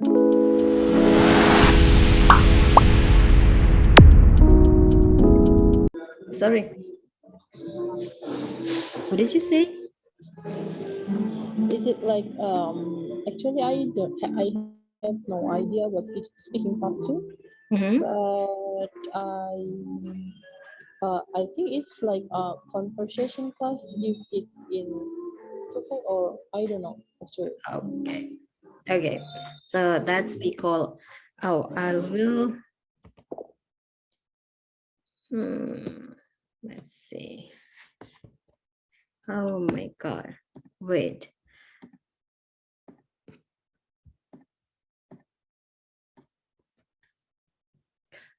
Sorry, what did you say? Is it like actually I have no idea what is speaking part two, Mm-hmm. but I think it's like a conversation class if it's in TOEFL or I don't know actually. Okay. Okay. So that's we call. Oh, I will. Hmm. Let's see. Oh my God. Wait.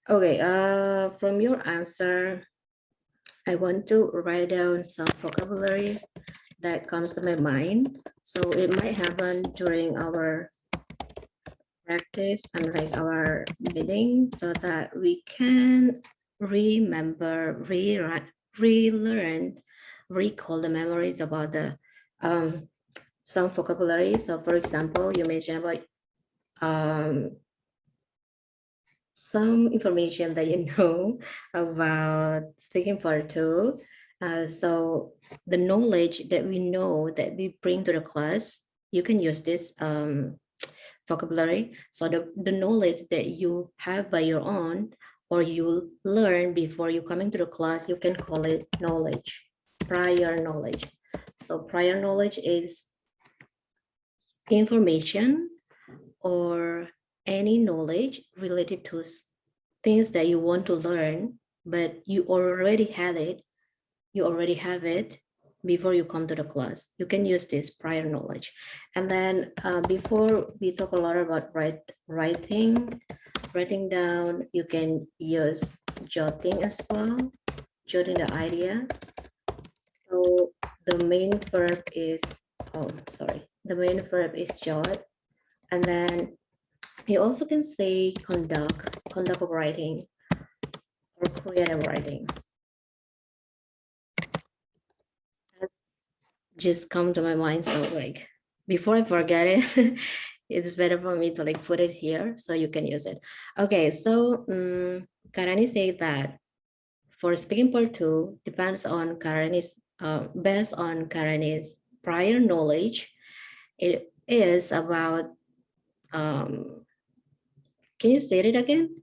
Okay. From your answer, I want to write down some vocabularies that comes to my mind. So it might happen during our practice and like our meeting so that we can remember, relearn, recall the memories about the some vocabulary. So for example, you mentioned about um, some information that you know about speaking part two. So the knowledge that we know that we bring to the class, you can use this vocabulary. So the knowledge that you have by your own or you learn before you coming to the class, you can call it knowledge, prior knowledge. So prior knowledge is information or any knowledge related to things that you want to learn, but you already have it before you come to the class. You can use this prior knowledge. And then before we talk a lot about writing down, you can use jotting as well, jotting the idea. So the main verb is, oh, sorry, the main verb is jot. And then you also can say conduct of writing or creative writing. That's just come to my mind. So like before I forget it, it's better for me to like put it here so you can use it. Okay, so Karani said that for speaking part two depends on Karani's based on Karani's prior knowledge. It is about um, can you say it again?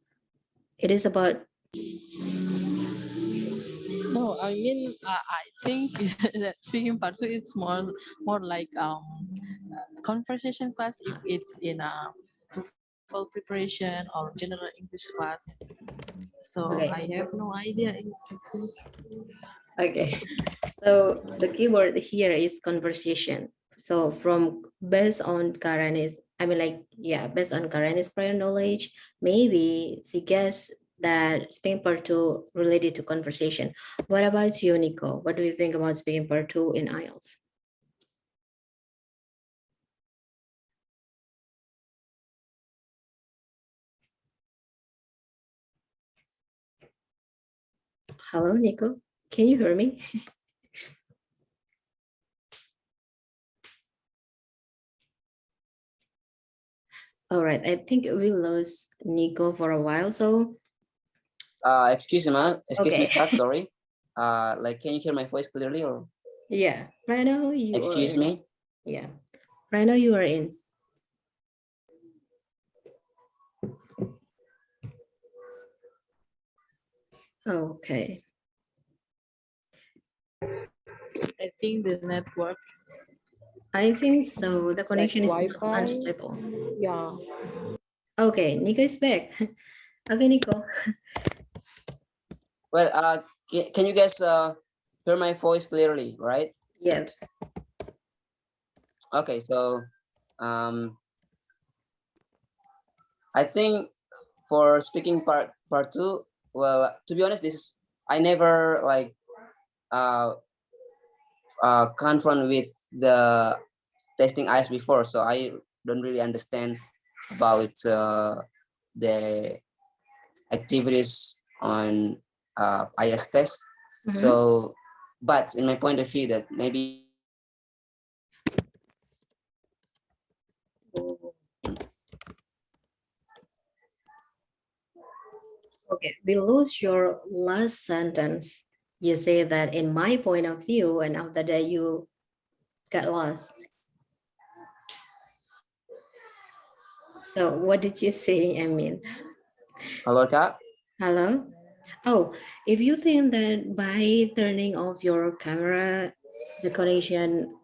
It is about No, I mean I think that speaking part two it's more like conversation class if it's in a TOEFL preparation or general English class. So I okay. have no idea in Okay. So the keyword here is conversation. So from based on Karen's, I mean like, yeah, based on Karen's prior knowledge, maybe she guessed that speaking part two related to conversation. What about you, Nico? What do you think about speaking part two in IELTS? Hello, Nico. Can you hear me? All right. I think we lost Nico for a while. So Excuse me, okay. Start. Sorry. Like, can you hear my voice clearly or Yeah. Right now you are excuse in. me? Yeah. Right now you are in. Okay. I think the network I think so. The like connection is Wi-Fi. unstable. Yeah. Okay, Nico is back. Okay, Nico. Well, can you guys hear my voice clearly, right? Yes. Okay, so um, I think for speaking part two, well, to be honest, this is I never like uh confront with the testing eyes before, so I don't really understand about the activities on IS test. Mhm. So, but in my point of view, that maybe Okay, we lose your last sentence. You say that in my point of view, and after that you got lost. So what did you say? I mean, Halo Kak, hello? Oh, if you think that by turning off your camera, the connection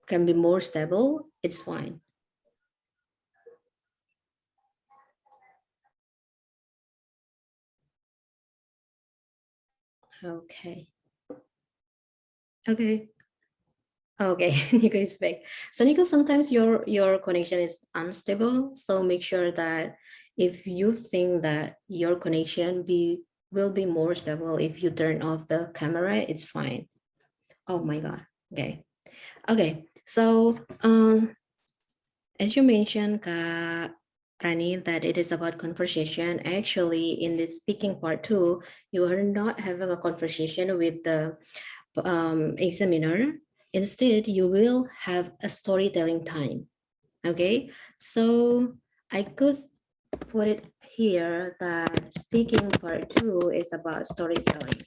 can be more stable, it's fine. Okay. Okay. Okay, Nico is back. So Nico, sometimes your connection is unstable. So make sure that if you think that your connection will be more stable if you turn off the camera, it's fine. Oh my God. Okay. Okay. So as you mentioned, Kak Rani, that it is about conversation. Actually, in this speaking part too, you are not having a conversation with the examiner. Instead, you will have a storytelling time. Okay, so I could put it here that speaking part 2 is about storytelling.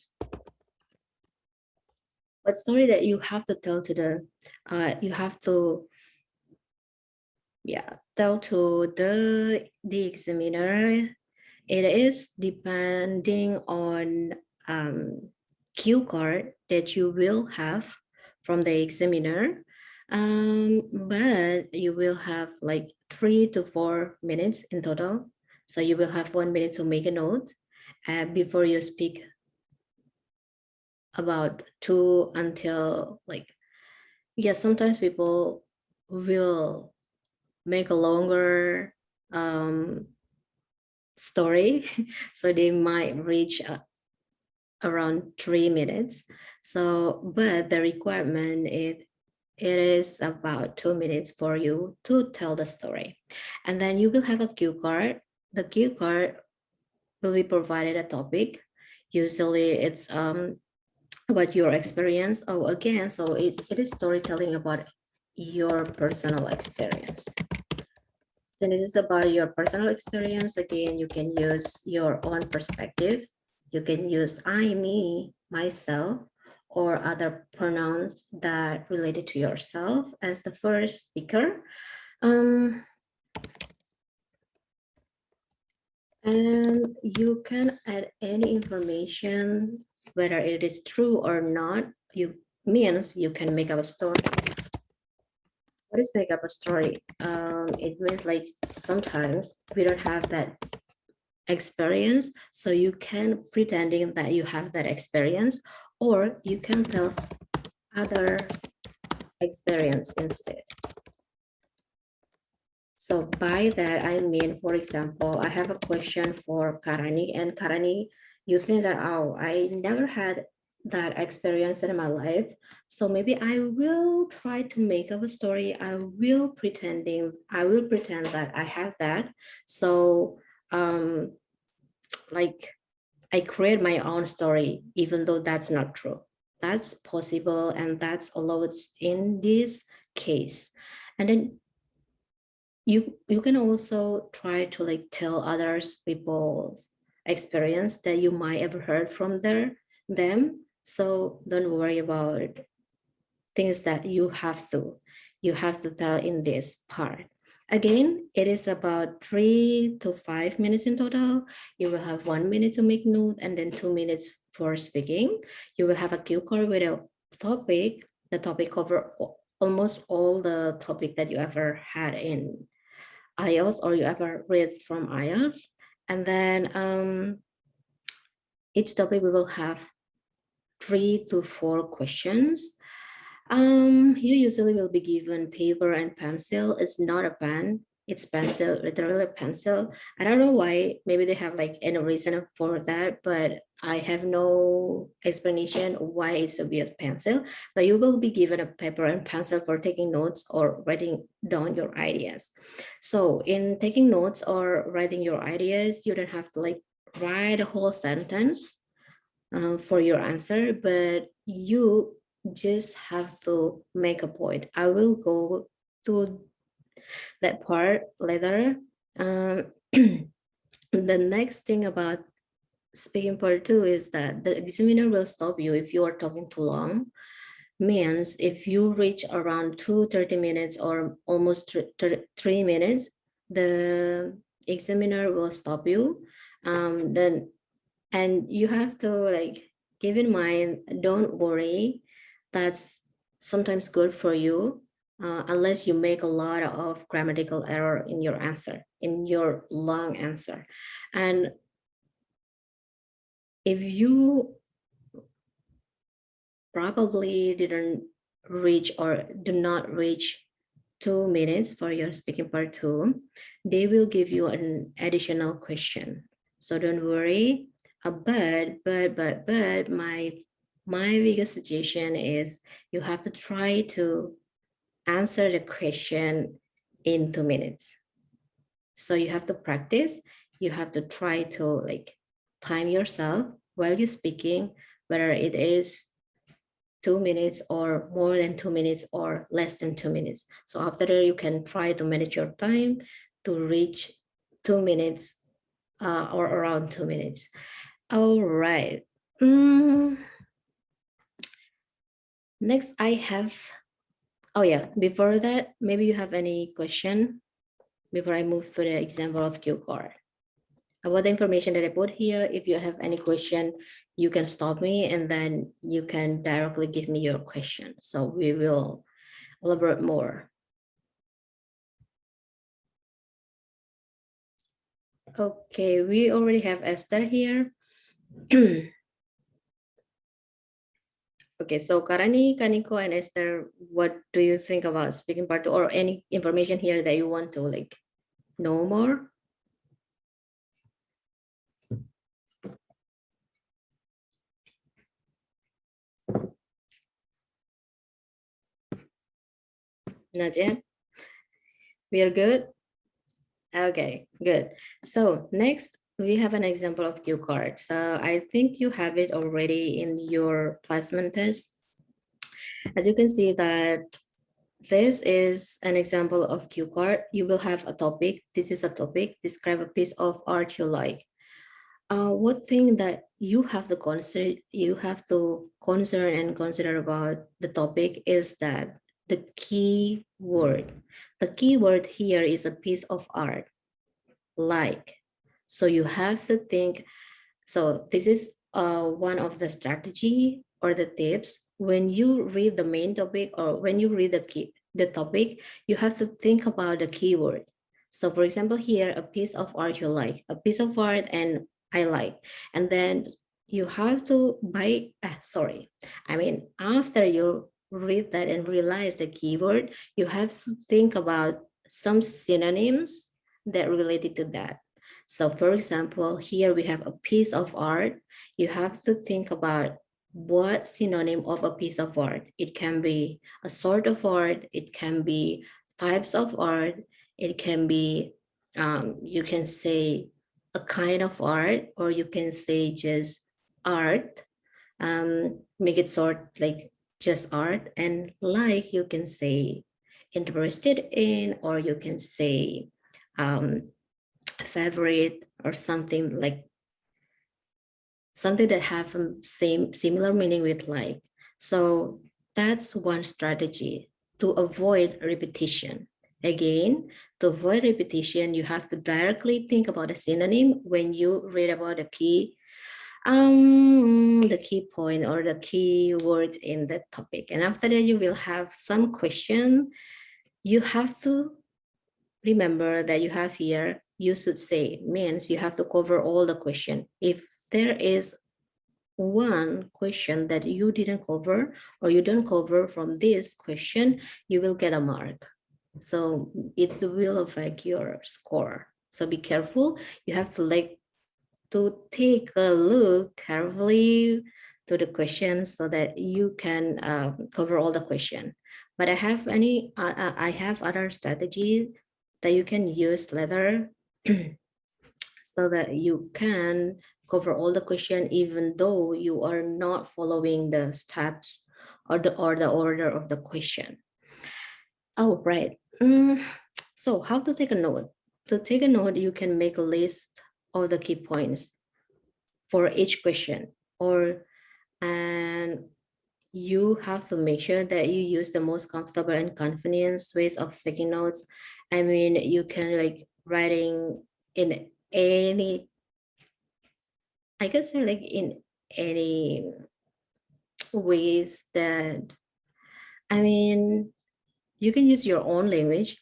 What story that you have to tell to the, you have to, yeah, tell to the examiner. It is depending on cue card that you will have from the examiner, but you will have like 3 to 4 minutes in total. So you will have 1 minute to make a note before you speak about 2 until like, yeah, sometimes people will make a longer story. So they might reach around 3 minutes. So, but the requirement it is about 2 minutes for you to tell the story. And then you will have a cue card. The cue card will be provided a topic. Usually it's about your experience. Oh, again, so it is storytelling about your personal experience. Since it is about your personal experience, again, you can use your own perspective. You can use I, me, myself, or other pronouns that related to yourself as the first speaker. Um, and you can add any information, whether it is true or not. You means you can make up a story. What is make up a story? It means like sometimes we don't have that experience, so you can pretending that you have that experience, or you can tell other experience instead. So by that I mean, for example, I have a question for Karani, and Karani, you think that, oh, I never had that experience in my life, so maybe I will try to make up a story. I will pretend that I have that. So like I create my own story, even though that's not true. That's possible, and that's allowed in this case. And then you can also try to like tell others people's experience that you might ever heard from them. So don't worry about things that you have to tell in this part. Again, it is about 3 to 5 minutes in total. You will have 1 minute to make note and then 2 minutes for speaking. You will have a cue card with a topic. The topic cover almost all the topic that you ever had in IELTS or you ever read from IELTS. And then each topic we will have 3 to 4 questions. You usually will be given paper and pencil. It's not a pen, it's pencil, literally a pencil. I don't know why, maybe they have like any reason for that, but I have no explanation why it should be a pencil. But you will be given a paper and pencil for taking notes or writing down your ideas. So in taking notes or writing your ideas, you don't have to like write a whole sentence for your answer, but you just have to make a point. I will go to that part later. The next thing about speaking part 2 is that the examiner will stop you if you are talking too long. Means if you reach around 30 minutes or almost 3 minutes, the examiner will stop you. Then and you have to like keep in mind, don't worry, that's sometimes good for you, unless you make a lot of grammatical error in your answer, in your long answer. And if you probably didn't reach or do not reach 2 minutes for your speaking part 2, they will give you an additional question. So don't worry. But my biggest suggestion is you have to try to answer the question in 2 minutes. So you have to practice. You have to try to like time yourself while you're speaking, whether it is 2 minutes or more than 2 minutes or less than 2 minutes. So after that, you can try to manage your time to reach 2 minutes or around 2 minutes. All right. Next, I have, oh yeah, before that, maybe you have any question before I move to the example of cue card. About the information that I put here, if you have any question, you can stop me and then you can directly give me your question. So we will elaborate more. Okay, we already have Esther here. Okay, so Karani, Kaniko, and Esther, what do you think about speaking part 2 or any information here that you want to like know more? Not yet. We are good. Okay, good. So next we have an example of cue card. So I think you have it already in your placement test. As you can see that this is an example of cue card. You will have a topic. This is a topic. Describe a piece of art you like. What thing that you have to concern and consider about the topic is that the key word. The key word here is a piece of art, like. So you have to think. So this is one of the strategy or the tips. When you read the main topic or when you read the topic, you have to think about the keyword. So for example, here, a piece of art you like, a piece of art and I like. And then you have to after you read that and realize the keyword, you have to think about some synonyms that related to that. So for example, here we have a piece of art. You have to think about what synonym of a piece of art. It can be a sort of art. It can be types of art. It can be, you can say a kind of art, or you can say just art. Make it sort like just art. And like you can say interested in, or you can say favorite, or something like something that have similar meaning with like. So that's one strategy to avoid repetition. Again, to avoid repetition, you have to directly think about a synonym when you read about the key point or the key words in the topic. And after that, you will have some question. You have to remember that you have here, you should say, means you have to cover all the question. If there is one question that you didn't cover or you don't cover from this question, you will get a mark. So it will affect your score. So be careful. You have to take a look carefully to the questions so that you can cover all the question. But I have other strategies that you can use later so that you can cover all the question even though you are not following the steps or the order of the question. Oh, right. So how to take a note? To take a note, you can make a list of the key points. for each question, or and you have to make sure that you use the most comfortable and convenient ways of taking notes. I mean, you can like writing in any, I could say like in any ways that, I mean, you can use your own language,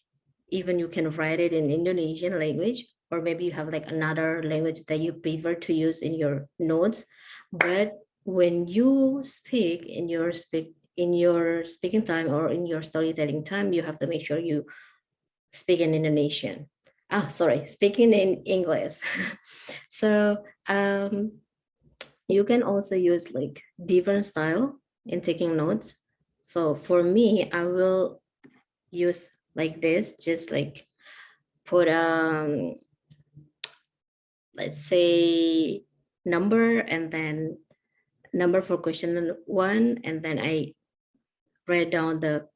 even you can write it in Indonesian language, or maybe you have like another language that you prefer to use in your notes. But when you speak in your speaking time or in your storytelling time, you have to make sure you speak in Indonesian. Ah, sorry, speaking in English. So you can also use like different style in taking notes. So for me, I will use like this, just like put let's say number, and then number for question one, and then I write down the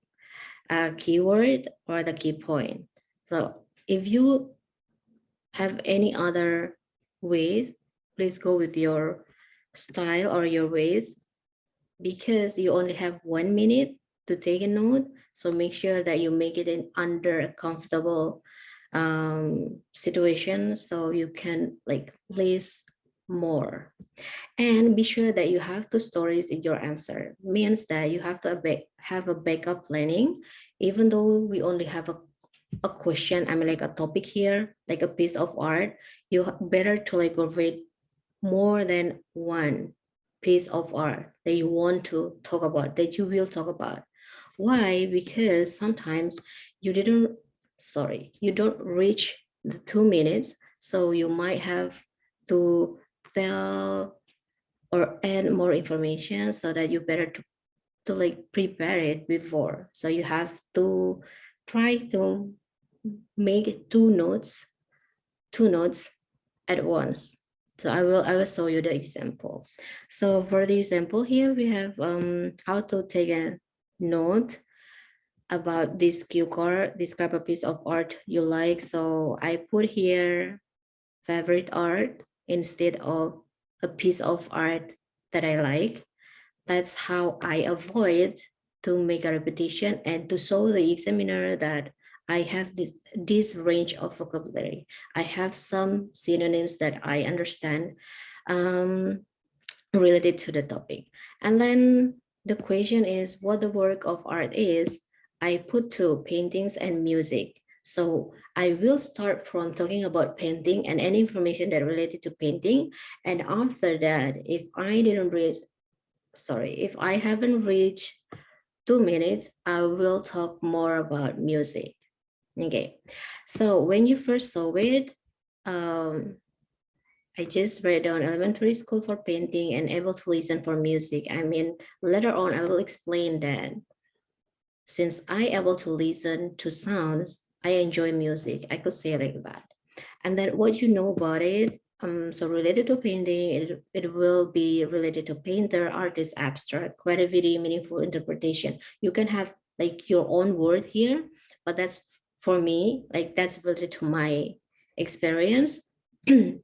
keyword or the key point. So if you have any other ways, please go with your style or your ways, because you only have 1 minute to take a note. So make sure that you make it in under a comfortable situation, so you can like list more. And be sure that you have two stories in your answer. Means that you have to have a backup planning, even though we only have a question, I mean like a topic here, like a piece of art, you better to like provide more than one piece of art that you want to talk about, that you will talk about. Why? Because sometimes you didn't, sorry, you don't reach the 2 minutes, so you might have to tell or add more information, so that you better to like prepare it before. So you have to try to make two notes at once. So I will show you the example. So for the example here, we have how to take a note about this cue card, describe a piece of art you like. So I put here favorite art instead of a piece of art that I like. That's how I avoid to make a repetition and to show the examiner that I have this range of vocabulary. I have some synonyms that I understand um, related to the topic. And then the question is what the work of art is. I put two, paintings and music. So I will start from talking about painting and any information that related to painting. And after that, if I haven't reached 2 minutes, I will talk more about music. Okay, so when you first saw it, um, I just write down elementary school for painting and able to listen for music. I mean, later on, I will explain that since I able to listen to sounds, I enjoy music. I could say like that. And then what you know about it, so related to painting, it will be related to painter, artist, abstract, creativity, meaningful interpretation. You can have like your own word here, but that's for me, like that's related to my experience. And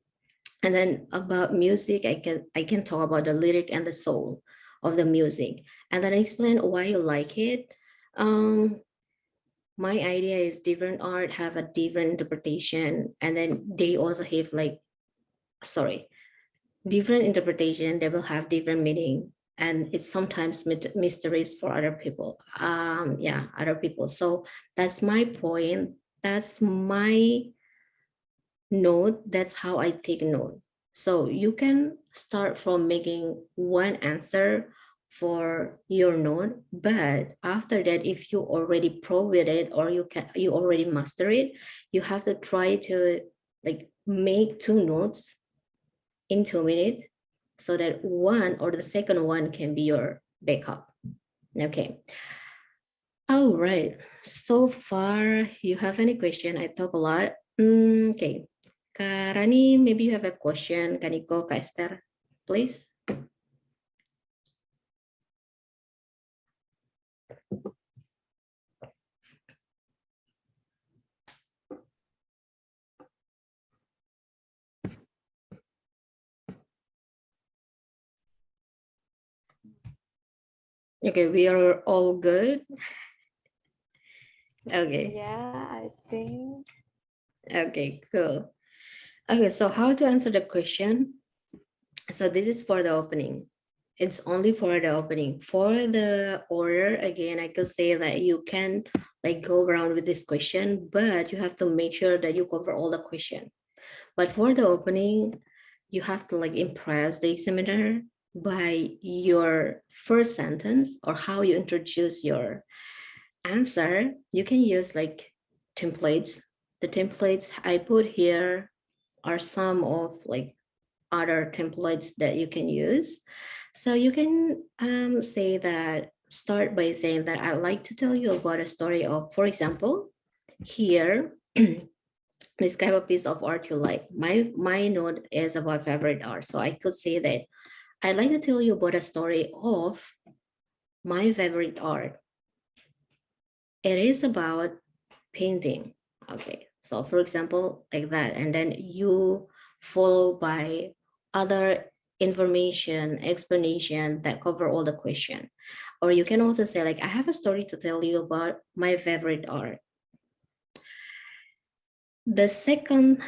then about music, I can talk about the lyric and the soul of the music, and then explain why you like it. Um, my idea is different art have a different interpretation, and then they also have like, sorry, different interpretation. They will have different meaning, and it's sometimes mysteries for other people. Yeah, other people. So that's my point. That's my note. That's how I take note. So you can start from making one answer for your note, but after that, if you already pro with it or you already master it, you have to try to like make two notes in 2 minutes, so that one or the second one can be your backup. Okay. All right. So far, you have any question? I talk a lot. Okay. Kak Rani, maybe you have a question. Kaniko, Kak Esther, please. Okay, we are all good. Okay, Yeah, I think. okay, cool. Okay, so how to answer the question? So this is for the opening. It's only for the opening. For the order, again, I could say that you can like go around with this question, but you have to make sure that you cover all the question. But for the opening, you have to like impress the examiner by your first sentence or how you introduce your answer. You can use like templates. The templates I put here are some of like other templates that you can use. So you can say that, start by saying that I'd like to tell you about a story of, for example, here, describe a piece of art you like. My note is about favorite art. So I could say that I'd like to tell you about a story of my favorite art. It is about painting. Okay. So for example, like that. And then you follow by other information, explanation that cover all the question. Or you can also say like, I have a story to tell you about my favorite art. The second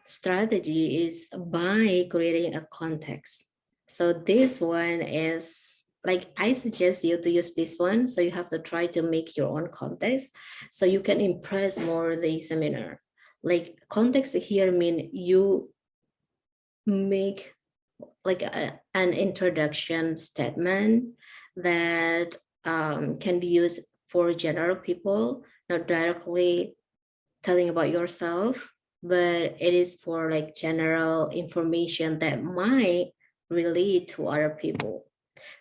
strategy is by creating a context. So this one is like, I suggest you to use this one. So you have to try to make your own context so you can impress more the examiner. Like context here mean you make like an introduction statement that can be used for general people, not directly telling about yourself, but it is for like general information that might relate to other people.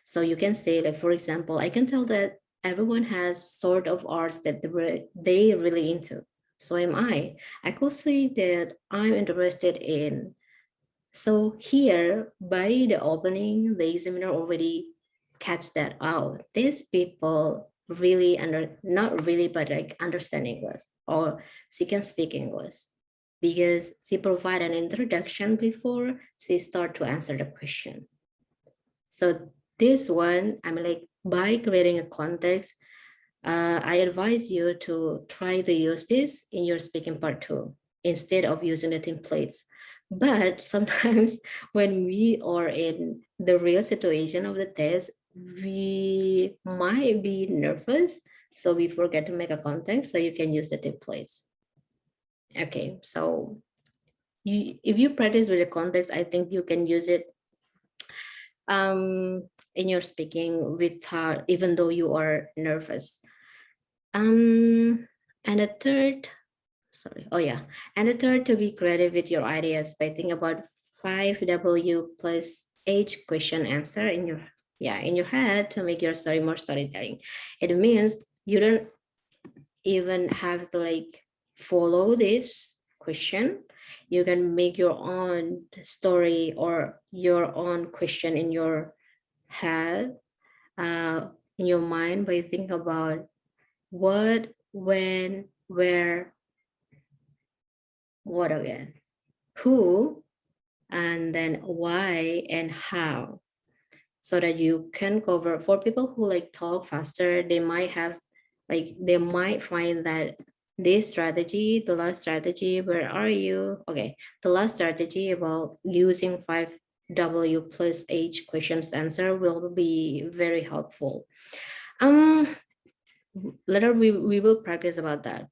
So you can say like, for example, I can tell that everyone has sort of arts that they really into. So am I. I could say that I'm interested in. So here, by the opening, the examiner already catch that out. These people really not really, but like understand English, or she can speak English because she provide an introduction before she start to answer the question. So this one, I mean, like by creating a context, I advise you to try to use this in your speaking part too, instead of using the templates. But sometimes when we are in the real situation of the test, we might be nervous. So we forget to make a context so you can use the templates. Okay, so if you practice with the context, I think you can use it in your speaking without, even though you are nervous. And the third, sorry, oh yeah, and the third, to be creative with your ideas by thinking about 5W plus H question answer in your, yeah, in your head to make your story more storytelling. It means you don't even have to like follow this question. You can make your own story or your own question in your head, uh, in your mind, by thinking about what, when, where, what again, who, and then why and how, so that you can cover. For people who like talk faster, they might have like, they might find that this strategy, the last strategy, where are you, okay, the last strategy about using 5W plus H questions answer will be very helpful. um Later we will practice about that.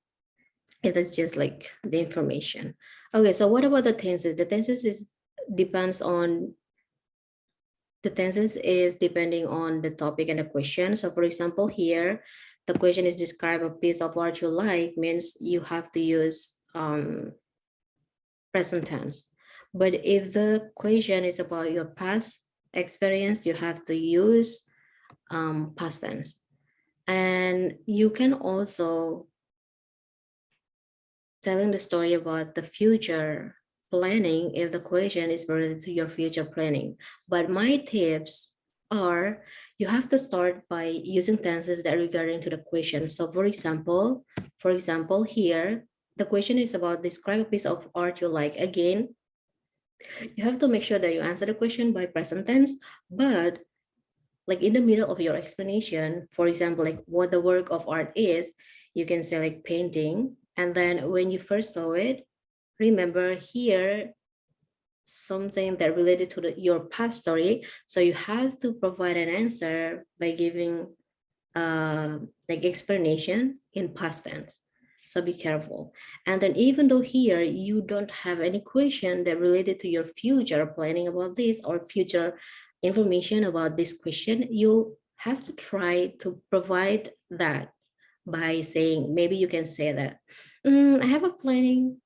It is just like the information. Okay, so what about the tenses? The tenses is depends on, the tenses is depending on the topic and the question. So for example, here, the question is describe a piece of art you like, means you have to use present tense. But if the question is about your past experience, you have to use past tense. And you can also telling the story about the future planning if the question is related to your future planning. But my tips are, you have to start by using tenses that are regarding to the question. So for example, here, the question is about describe a piece of art you like. Again, you have to make sure that you answer the question by present tense, but like in the middle of your explanation, for example, like what the work of art is, you can say like painting. And then when you first saw it, remember here something that related to your past story. So you have to provide an answer by giving like explanation in past tense. So be careful. And then even though here you don't have any question that related to your future planning about this or future information about this question, you have to try to provide that by saying, maybe you can say that, I have a planning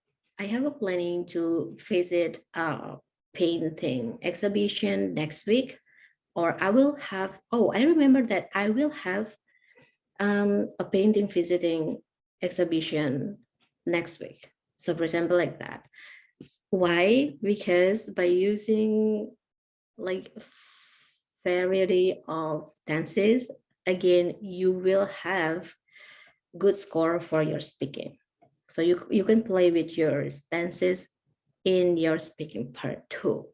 to visit a painting exhibition next week, or I will have, oh, I remember that I will have a painting visiting exhibition next week. So for example, like that. Why? Because by using like variety of tenses, again, you will have good score for your speaking. So you can play with your tenses in your speaking part too.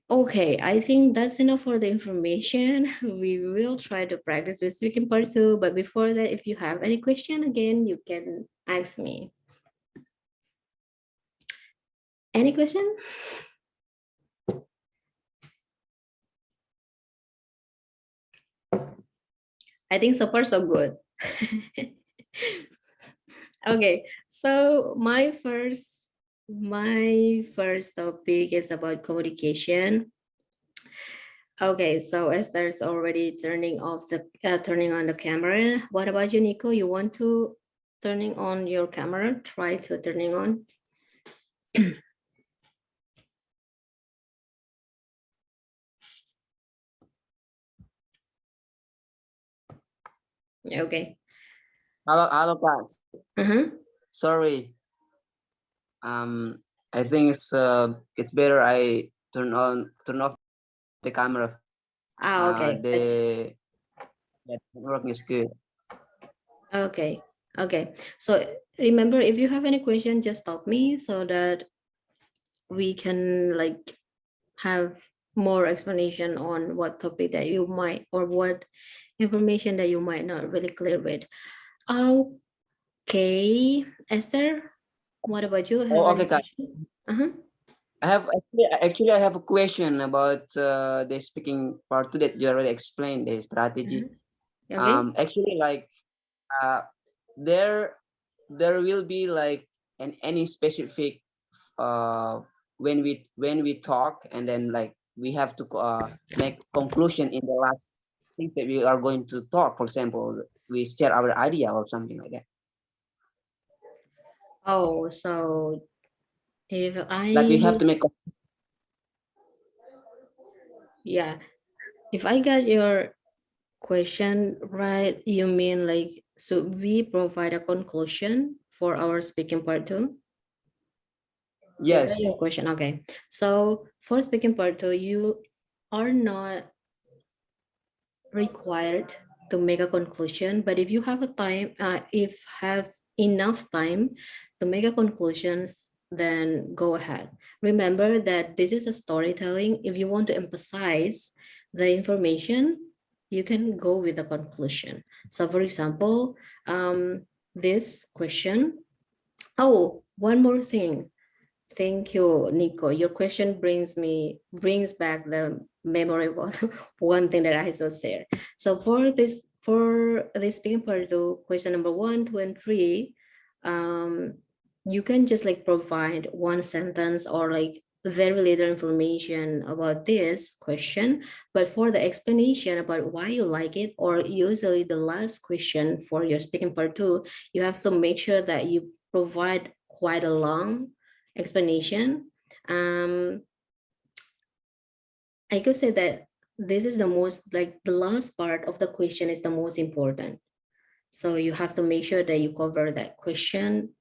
Okay, I think that's enough for the information. We will try to practice with speaking part 2, but before that, if you have any question, again, you can ask me. Any question? I think so far so good. Okay, so my first topic is about communication. Okay, so Esther's already turning on the camera. What about you, Nico? You want to turning on your camera? Try to turning on. Okay. Halo Kak. Uh-huh. Sorry. I think it's better I turn off the camera. Okay. The network is good. Okay. Okay. So remember, if you have any question, just stop me so that we can like have more explanation on what topic that you might or what information that you might not really clear with. Okay, Esther, what about you? Have Oh, any okay, Kak. question? Uh-huh. I have a question about the speaking part two that you already explained, the strategy. Okay. Actually, like uh, there will be like any specific when we talk, and then like we have to make conclusion in the last thing that we are going to talk. For example, we share our idea or something like that. Oh, so if Like we have I, to make. yeah, if I got your question right, you mean like, should we provide a conclusion for our speaking part 2? Is that Yes. your question? Okay. So for speaking part 2, you are not required to make a conclusion, but if you have a time, if have enough time to make a conclusions, then go ahead. Remember that this is a storytelling. If you want to emphasize the information, you can go with the conclusion. So for example, this question, oh, one more thing. Thank you, Nico. Your question brings back the memory about one thing that I saw there. So for this speaking part two, question number 1, 2, and 3, you can just like provide one sentence or like very little information about this question, but for the explanation about why you like it, or usually the last question for your speaking part 2, you have to make sure that you provide quite a long explanation. um I could say that this is the most, like the last part of the question is the most important, so you have to make sure that you cover that question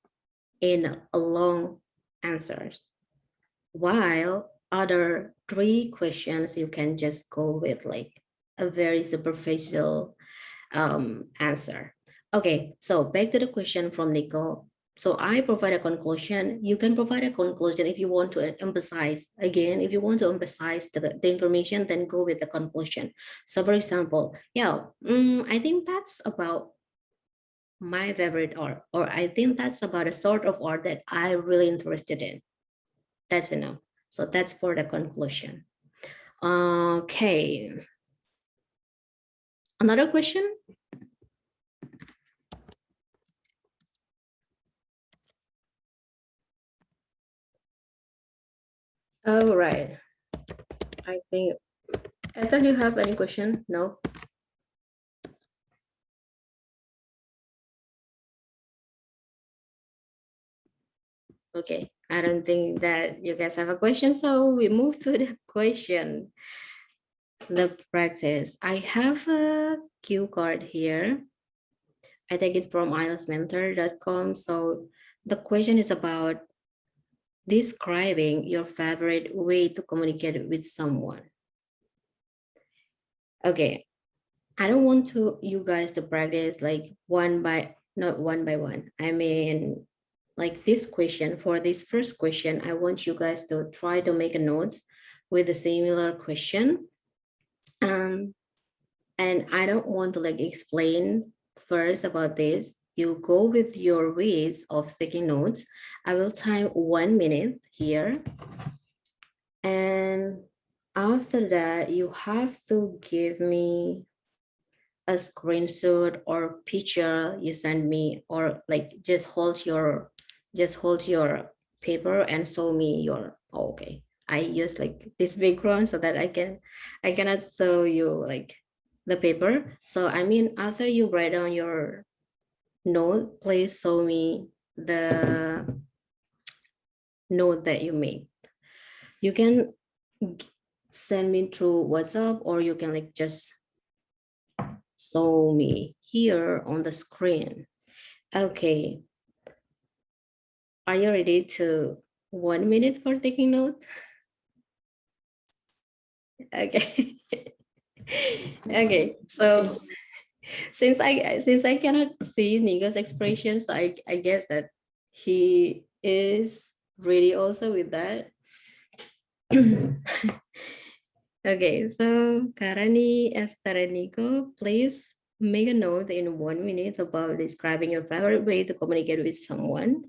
in a long answer, while other 3 questions you can just go with like a very superficial answer. Okay, so back to the question from Nico. So I provide a conclusion. You can provide a conclusion if you want to emphasize. Again, if you want to emphasize the information, then go with the conclusion. So for example, yeah, I think that's about my favorite art, or I think that's about a sort of art that I really interested in. That's enough. So that's for the conclusion. Okay. Another question? All right. I think, Esther, do you have any question? No? Okay. I don't think that you guys have a question, so we move to the question. The practice. I have a cue card here. I take it from IELTSmentor.com. So the question is about describing your favorite way to communicate with someone. Okay, I don't want to you guys to practice like not one by one. I mean, like this question, for this first question, I want you guys to try to make a note with a similar question. And I don't want to like explain first about this. You go with your ways of taking notes. I will time 1 minute here. And after that, you have to give me a screenshot or picture you send me, or like just hold your paper and show me your, oh, okay. I use like this background so that I cannot show you like the paper. So I mean, after you write down your note, please show me the note that you made. You can send me through WhatsApp, or you can like just show me here on the screen. Okay. Are you ready to 1 minute for taking notes? Okay. Okay. So since I cannot see Nico's expressions, I guess that he is ready also with that. Okay, so Karani, Esther, and Nico, please make a note in 1 minute about describing your favorite way to communicate with someone.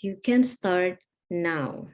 You can start now.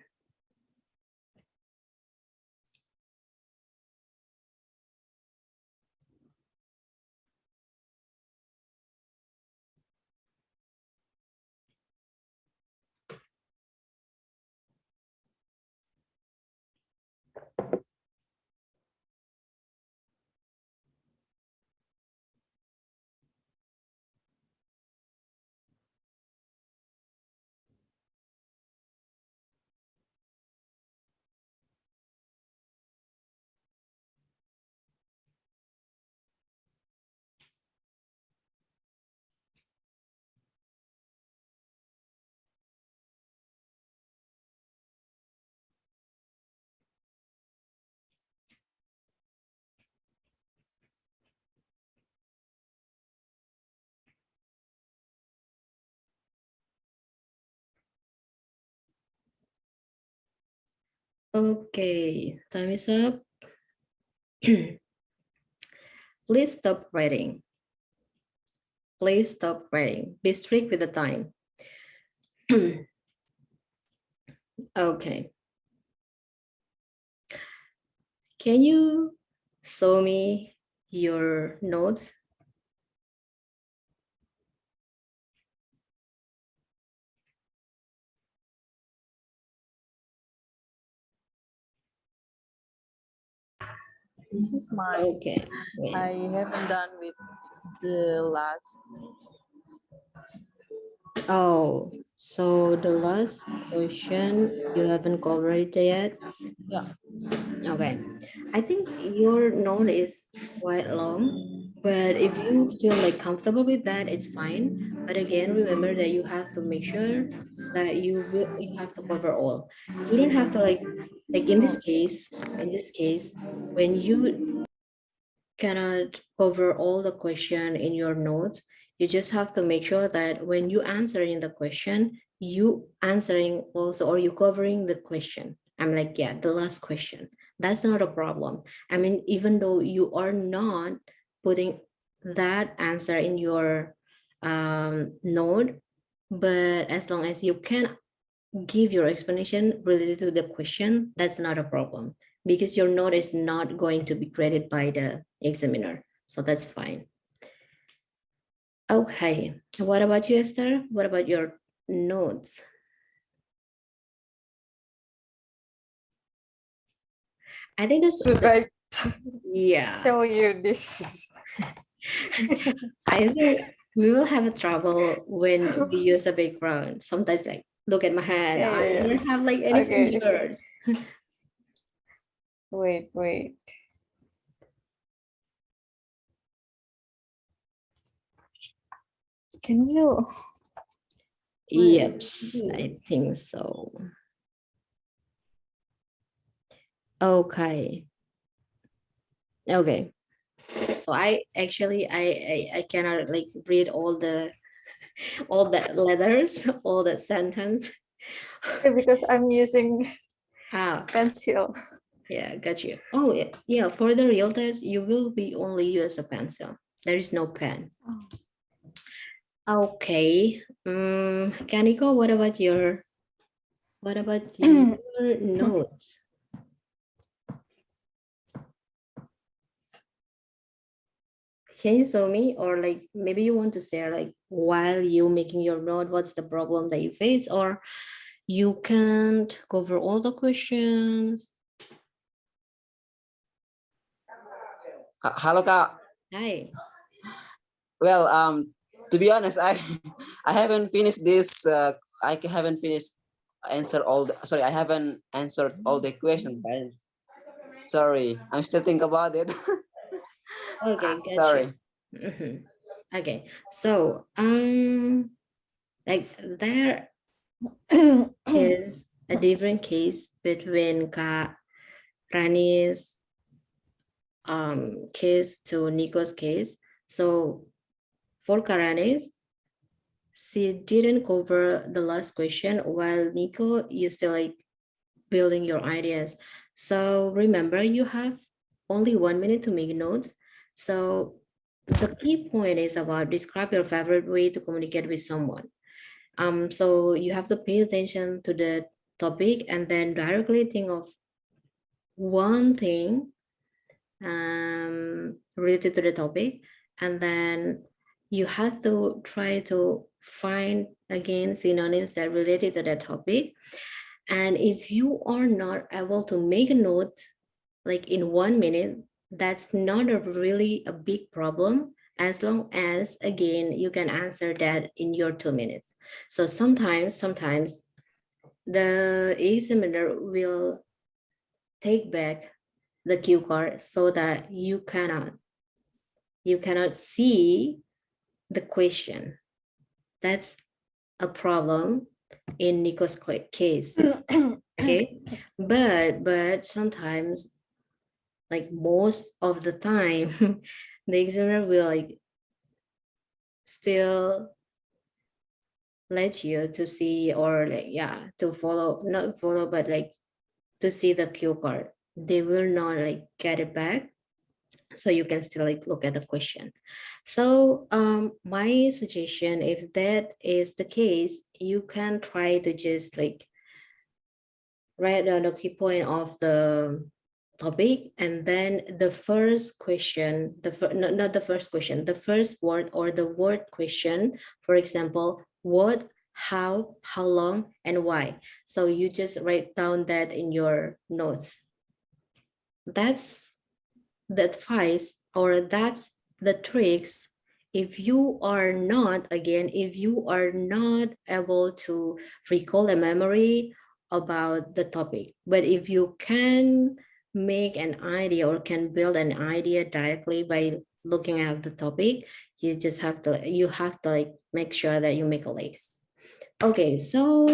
Okay, time is up. Please stop writing. Please stop writing. Be strict with the time. Okay. Can you show me your notes? This is my. Okay. I haven't done with the last. Oh, so the last question you haven't covered it yet? Yeah. Okay. I think your note is quite long, but if you feel like comfortable with that, it's fine. But again, remember that you have to make sure that you have to cover all. You don't have to like in this case, when you cannot cover all the question in your notes, You just have to make sure that when you answering the question, you answering also, or you covering the question. I'm like, yeah, the last question. That's not a problem. I mean, even though you are not putting that answer in your note, but as long as you can give your explanation related to the question, that's not a problem, because your note is not going to be graded by the examiner. So that's fine. Okay, what about you, Esther? What about your notes? I think that's, Should I yeah. show you this? I think we will have a trouble when we use a background. Sometimes like, look at my hand, Yeah, I yeah, yeah. don't have like any Okay. fingers. Wait. Can you? Yep, I This. think so. Okay. Okay. So I actually I cannot like read all the letters, all the sentence. Because I'm using Ah, pencil. yeah, got you. Oh yeah, for the real test, you will be only use a pencil. There is no pen. Okay. Kaniko, what about your notes? Can you show me, or like maybe you want to share like while you making your note, what's the problem that you face, or you can't cover all the questions? Halo Kak. Hi. Well, to be honest, I I haven't finished this. I haven't finished answer all. Sorry, I haven't answered all the questions, guys. Sorry, I'm still thinking about it. Okay, got you. Sorry. Okay, so like there is a different case between Kak Rani's case to Nico's case. So for Karanis, she didn't cover the last question, while Nico, you still like building your ideas. So remember, you have only 1 minute to make notes. So the key point is about describe your favorite way to communicate with someone. So you have to pay attention to the topic and then directly think of one thing related to the topic, and then you have to try to find again synonyms that related to that topic. And if you are not able to make a note like in 1 minute, that's not a really a big problem, as long as again you can answer that in your 2 minutes. So sometimes the examiner will take back the cue card so that you cannot see the question. That's a problem in Nico's case. Okay, but sometimes, like most of the time, the examiner will like still let you to see, or like, yeah, to follow, not follow, but like to see the cue card. They will not like get it back, so you can still like look at the question. So my suggestion, if that is the case, you can try to just like write down the key point of the topic, and then the first question, not the first question, the first word or the word question, for example, what, how long, and why. So you just write down that in your notes. That's the advice, or that's the tricks. If you are not, again, if you are not able to recall a memory about the topic, but if you can make an idea or can build an idea directly by looking at the topic, you have to like make sure that you make a list. Okay, so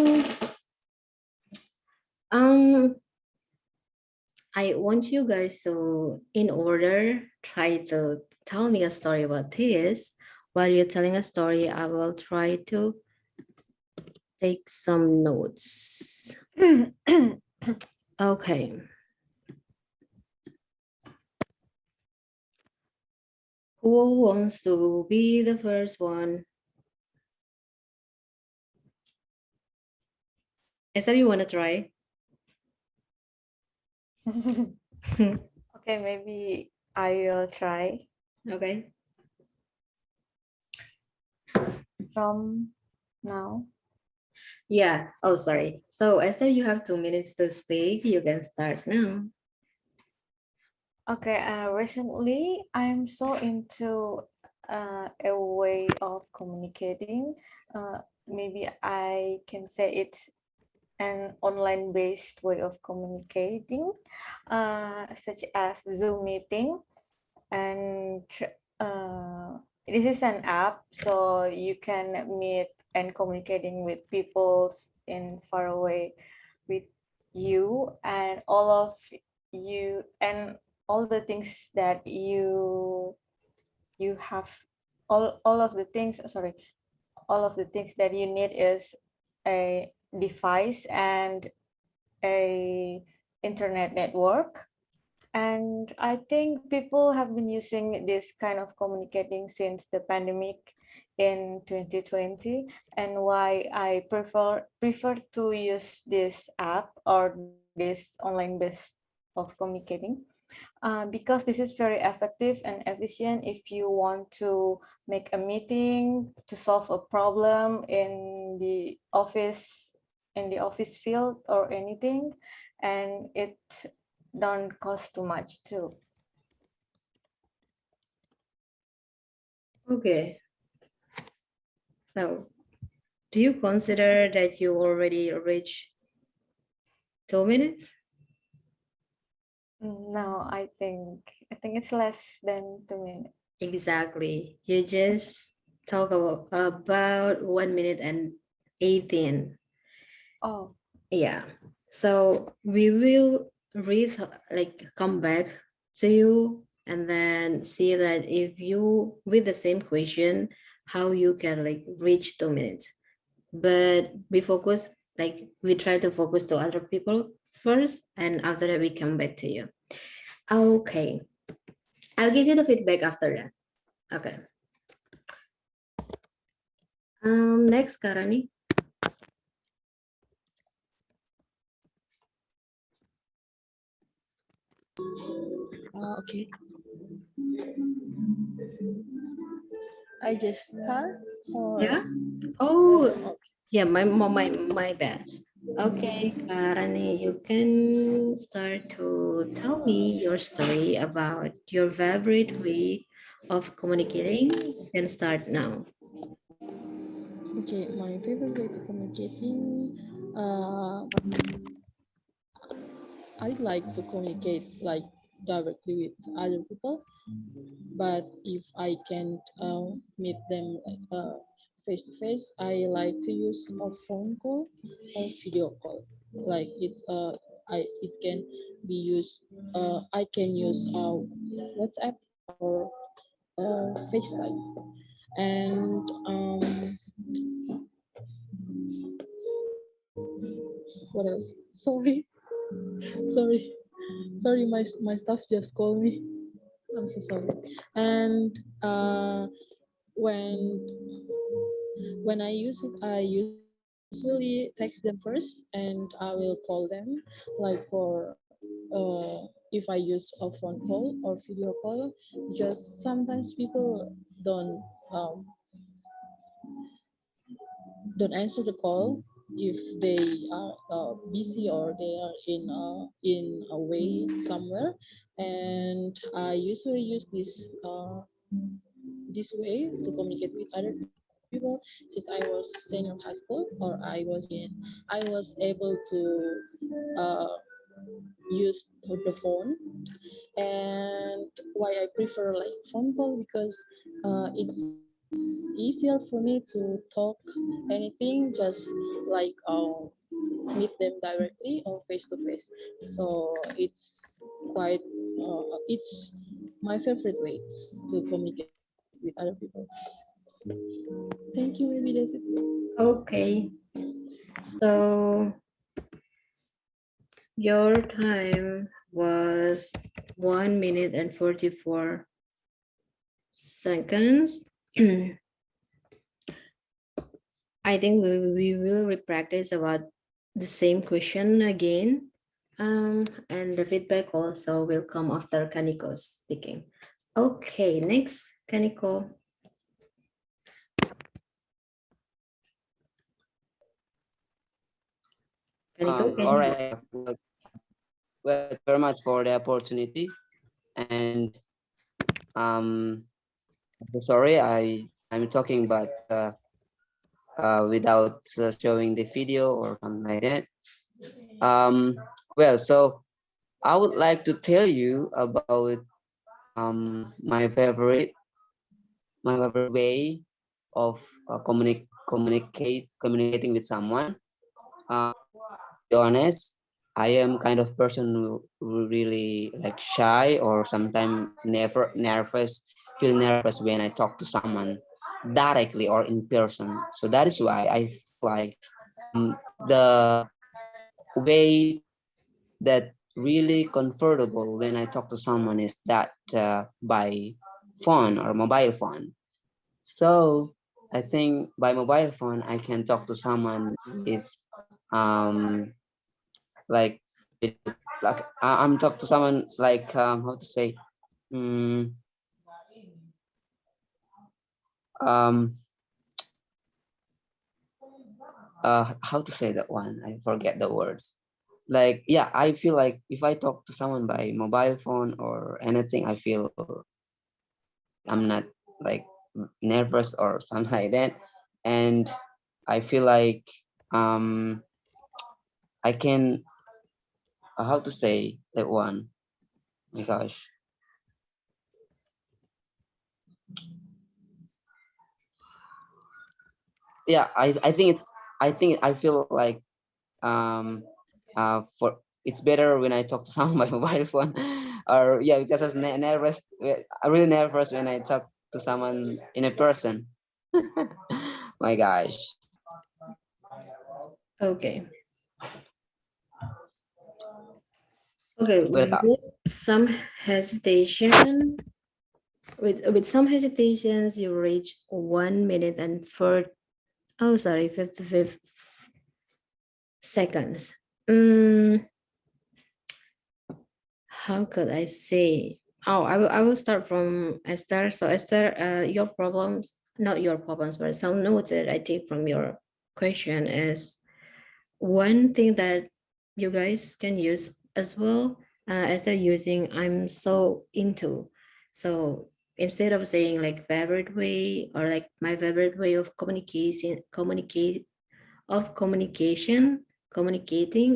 um I want you guys to, in order, try to tell me a story about this. while you're telling a story, I will try to take some notes. Okay. Who wants to be the first one? Esther, you want to try? Okay, maybe I will try Okay. from now. Yeah. Oh, sorry. So Esther, you have 2 minutes to speak. You can start now. Okay, recently I'm so into a way of communicating. Maybe I can say it's an online based way of communicating, such as Zoom meeting. And this is an app, so you can meet and communicating with people in far away with you, and all of you, and all the things that you have, all of the things, sorry, all of the things that you need is a device and a internet network. And I think people have been using this kind of communicating since the pandemic in 2020. And why I prefer to use this app or this online base of communicating, because this is very effective and efficient if you want to make a meeting to solve a problem in the office field or anything, and it don't cost too much too. Okay. So do you consider that you already reached 2 minutes? No, I think it's less than 2 minutes. Exactly. You just talk about 1 minute and 18. Oh, Yeah. So we will read, like, come back to you and then see that if you with the same question, how you can like reach 2 minutes. But we focus, like we try to focus to other people first, and after that we come back to you. Okay. I'll give you the feedback after that. Okay. Next, Karani. Okay. I just start or Yeah. Oh, okay. yeah. My bad. Okay, Karani, you can start to tell me your story about your favorite way of communicating. You can start now. Okay, my favorite way to communicating. I like to communicate like directly with other people, but if I can't meet them face to face, I like to use a phone call or video call. Like I it can be used. I can use WhatsApp or FaceTime, and what else? Sorry, sorry, sorry. My staff just called me. I'm so sorry. And when when I use it, I usually text them first, and I will call them, like for if I use a phone call or video call, because sometimes people um, don't answer the call if they are busy or they are in a way somewhere, and I usually use this way to communicate with other people since I was senior high school or I was able to uh, use the phone. And why I prefer like phone call, because it's easier for me to talk anything, just like meet them directly or face to face. So quite it's my favorite way to communicate with other people. Thank you, maybe that's it. Okay, so your time was 1 minute and 44 seconds. I think we will repractice about the same question again. And the feedback also will come after Kaniko speaking. Okay, next, Kaniko. Kaniko, can All you? right. Well, thank you very much for the opportunity. And sorry, I'm talking, but without showing the video or something like that. Well, so I would like to tell you about my favorite way of communicating with someone. To be honest, I am kind of person who really like shy or sometimes never nervous, feel nervous when I talk to someone directly or in person. So that is why I feel like the way that really comfortable when I talk to someone is that by phone or mobile phone. So I think by mobile phone I can talk to someone with um like with, like I'm talk to someone like how to say mm, um how to say that one, I forget the words. Like, yeah, I feel like if I talk to someone by mobile phone or anything, I feel like I'm not like nervous or something like that. And I feel like um I can how to say that one. My gosh. Yeah, I think I feel like um for it's better when I talk to someone by mobile phone. Or yeah, because I was nervous, I'm really nervous when I talk to someone in a person. My gosh. Okay. Okay, Welcome. with some hesitation, with some hesitations, you reach 1 minute and 55 seconds. How could I say? Oh, I will start from Esther. So Esther, your problems, not your problems, but some notes that I take from your question is one thing that you guys can use as well, as they're using I'm so into. So instead of saying like favorite way or like my favorite way of communicating,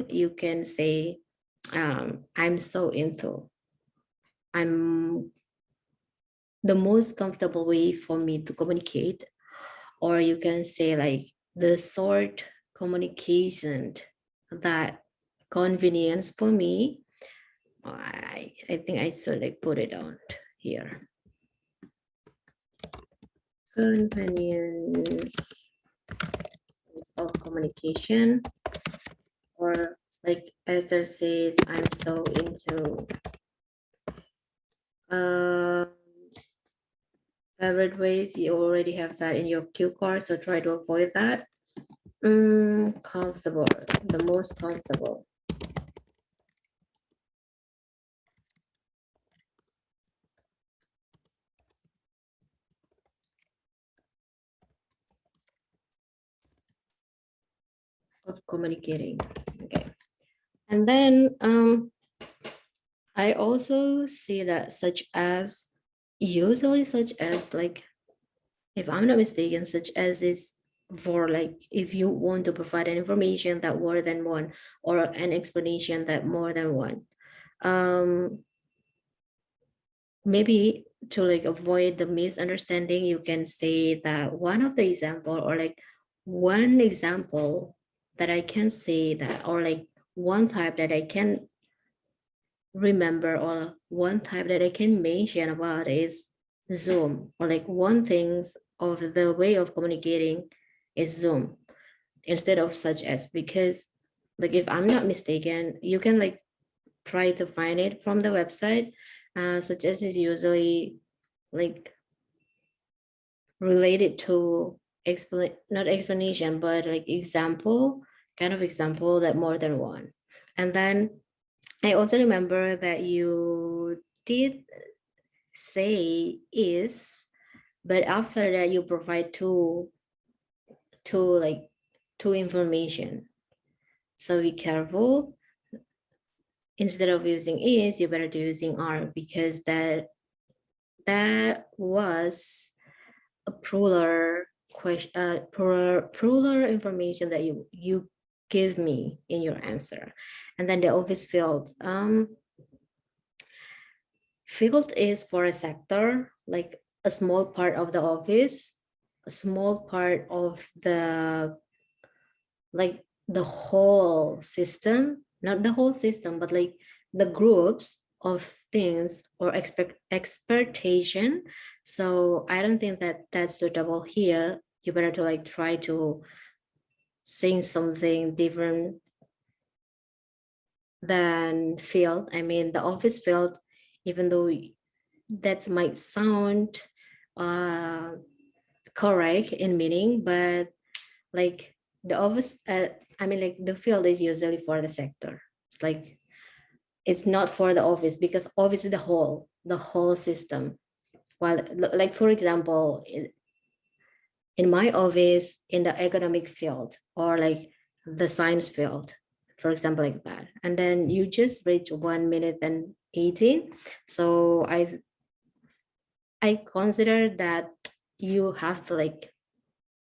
you can say I'm so into. I'm the most comfortable way for me to communicate, or you can say like the short communication that convenience for me. I think I should like put it on here. Convenience of communication, or like Esther said, I'm so into favorite ways. You already have that in your cue card, so try to avoid that. Comfortable, the most comfortable. Of communicating. Okay. And then I also see that such as like, if I'm not mistaken, such as is for like if you want to provide an information that more than one, or an explanation that more than one. Maybe to like avoid the misunderstanding, you can say that one of the example, or like one example that I can say that, or like one type that I can remember, or one type that I can mention about is Zoom, or like one things of the way of communicating is Zoom instead of such as, because like if I'm not mistaken, you can like try to find it from the website. Such as is usually like related to not explanation, but like example, kind of example that more than one. And then I also remember that you did say is, but after that you provide two information. So be careful. Instead of using is, you better to using are, because that was a plural question, plural information that you give me in your answer. And then the office field. Field is for a sector, like a small part of the office, a small part of the, like the whole system, not the whole system, but like the groups of things or expectation. So I don't think that that's suitable here. You better to like try to sing something different than field. I mean, the office field, even though that might sound uh, correct in meaning, but like the office, I mean, like the field is usually for the sector. It's like it's not for the office, because office is the whole system. While like for example, in my office, in the economic field or like the science field, for example, like that. And then you just reach 1 minute and 18. So I consider that you have to like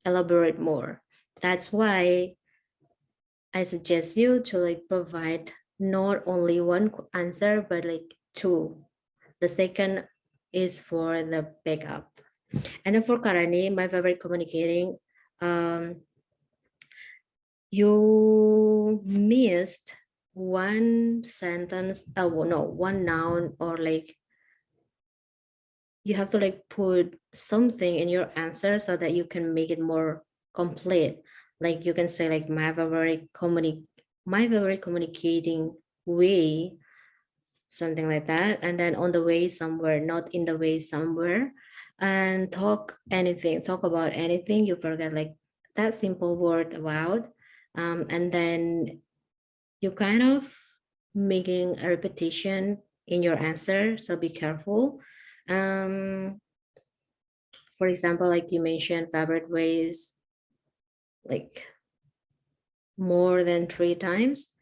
elaborate more. That's why I suggest you to like provide not only one answer, but like two. The second is for the backup. And then for Karani, my favorite communicating, you missed one sentence, no, one noun, or like you have to like put something in your answer so that you can make it more complete. Like you can say like my favorite communicating way, something like that. And then on the way somewhere, not in the way somewhere. And talk about anything. You forget like that simple word about. And then you kind of making a repetition in your answer. So be careful. For example, like you mentioned favorite ways, like more than 3 times.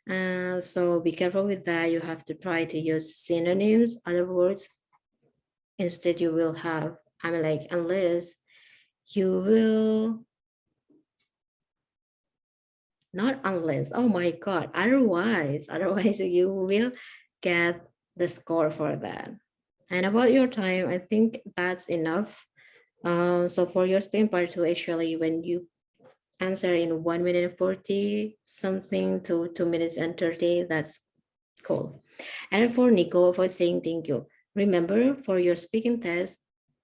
So be careful with that. You have to try to use synonyms, other words. Instead, you will have, I mean, like, unless you will, not unless, oh my God, otherwise you will get the score for that. And about your time, I think that's enough. So for your spin part two, actually, when you answer in 1 minute and 40 something to 2 minutes and 30, that's cool. And for Nico, for saying thank you, remember for your speaking test,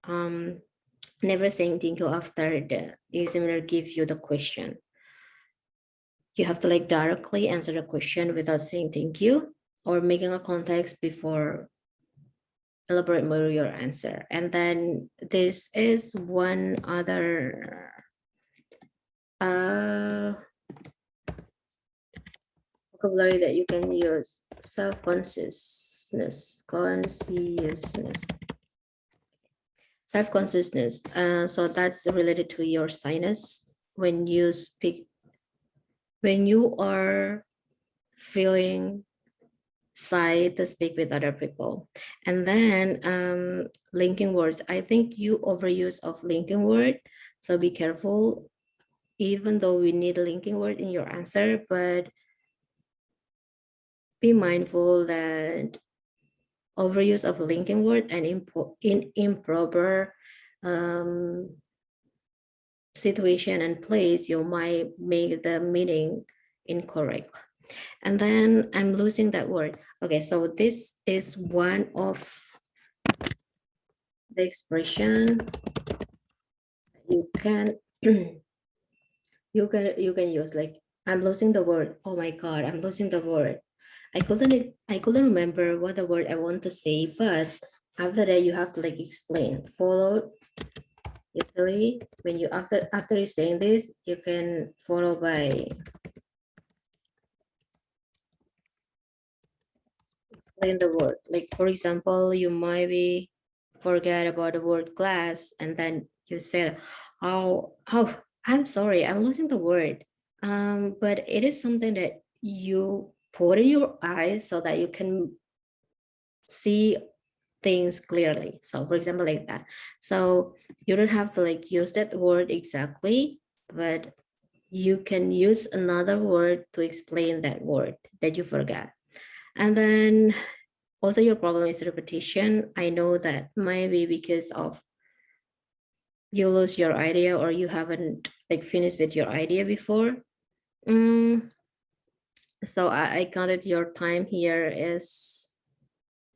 never saying thank you after the examiner gives you the question. You have to like directly answer the question without saying thank you or making a context before elaborate more your answer. And then this is one other vocabulary that you can use: self-consciousness, self-consciousness. So that's related to your sinus. When you speak, when you are feeling shy to speak with other people. And then linking words. I think you overuse of linking word, so be careful. Even though we need a linking word in your answer, but be mindful that overuse of linking word and in improper situation and place, you might make the meaning incorrect. And then I'm losing that word. Okay, so this is one of the expression you can you can use like, I'm losing the word. Oh my god, I'm losing the word. I couldn't remember what the word I want to say, but after that you have to like explain. Followed usually when you after you saying this, you can follow by explain the word. Like for example, you might be forget about the word glass and then you said, oh, I'm sorry, I'm losing the word. But it is something that you put in your eyes so that you can see things clearly. So for example, like that. So you don't have to like use that word exactly, but you can use another word to explain that word that you forgot. And then also your problem is repetition. I know that maybe because of you lose your idea or you haven't like finished with your idea before. Mm, so I counted your time here is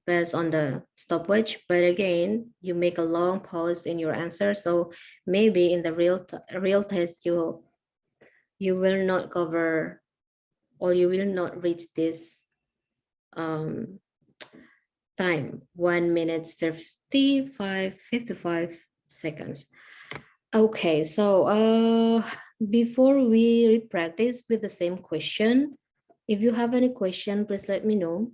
based on the stopwatch, but again, you make a long pause in your answer. So maybe in the real test, you will not cover or you will not reach this um, time, 1 minute 55 seconds. Okay, so before we practice with the same question, if you have any question, please let me know.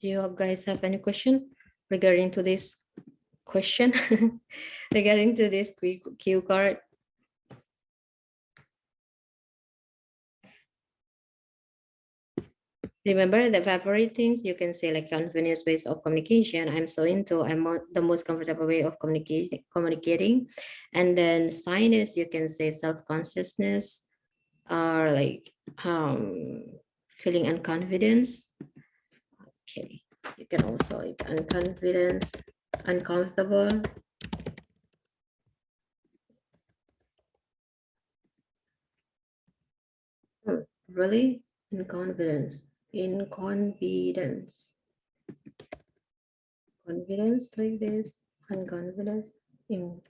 Do you guys have any question regarding to this question? Regarding to this cue card? Remember the favorite things you can say like convenience ways of communication. I'm so into, the most comfortable way of communicating. And then shyness, you can say self-consciousness or like feeling unconfidence. Okay, you can also like unconfidence, uncomfortable. Really? Inconfidence. Inconfidence. Confidence like this. Unconfidence. In.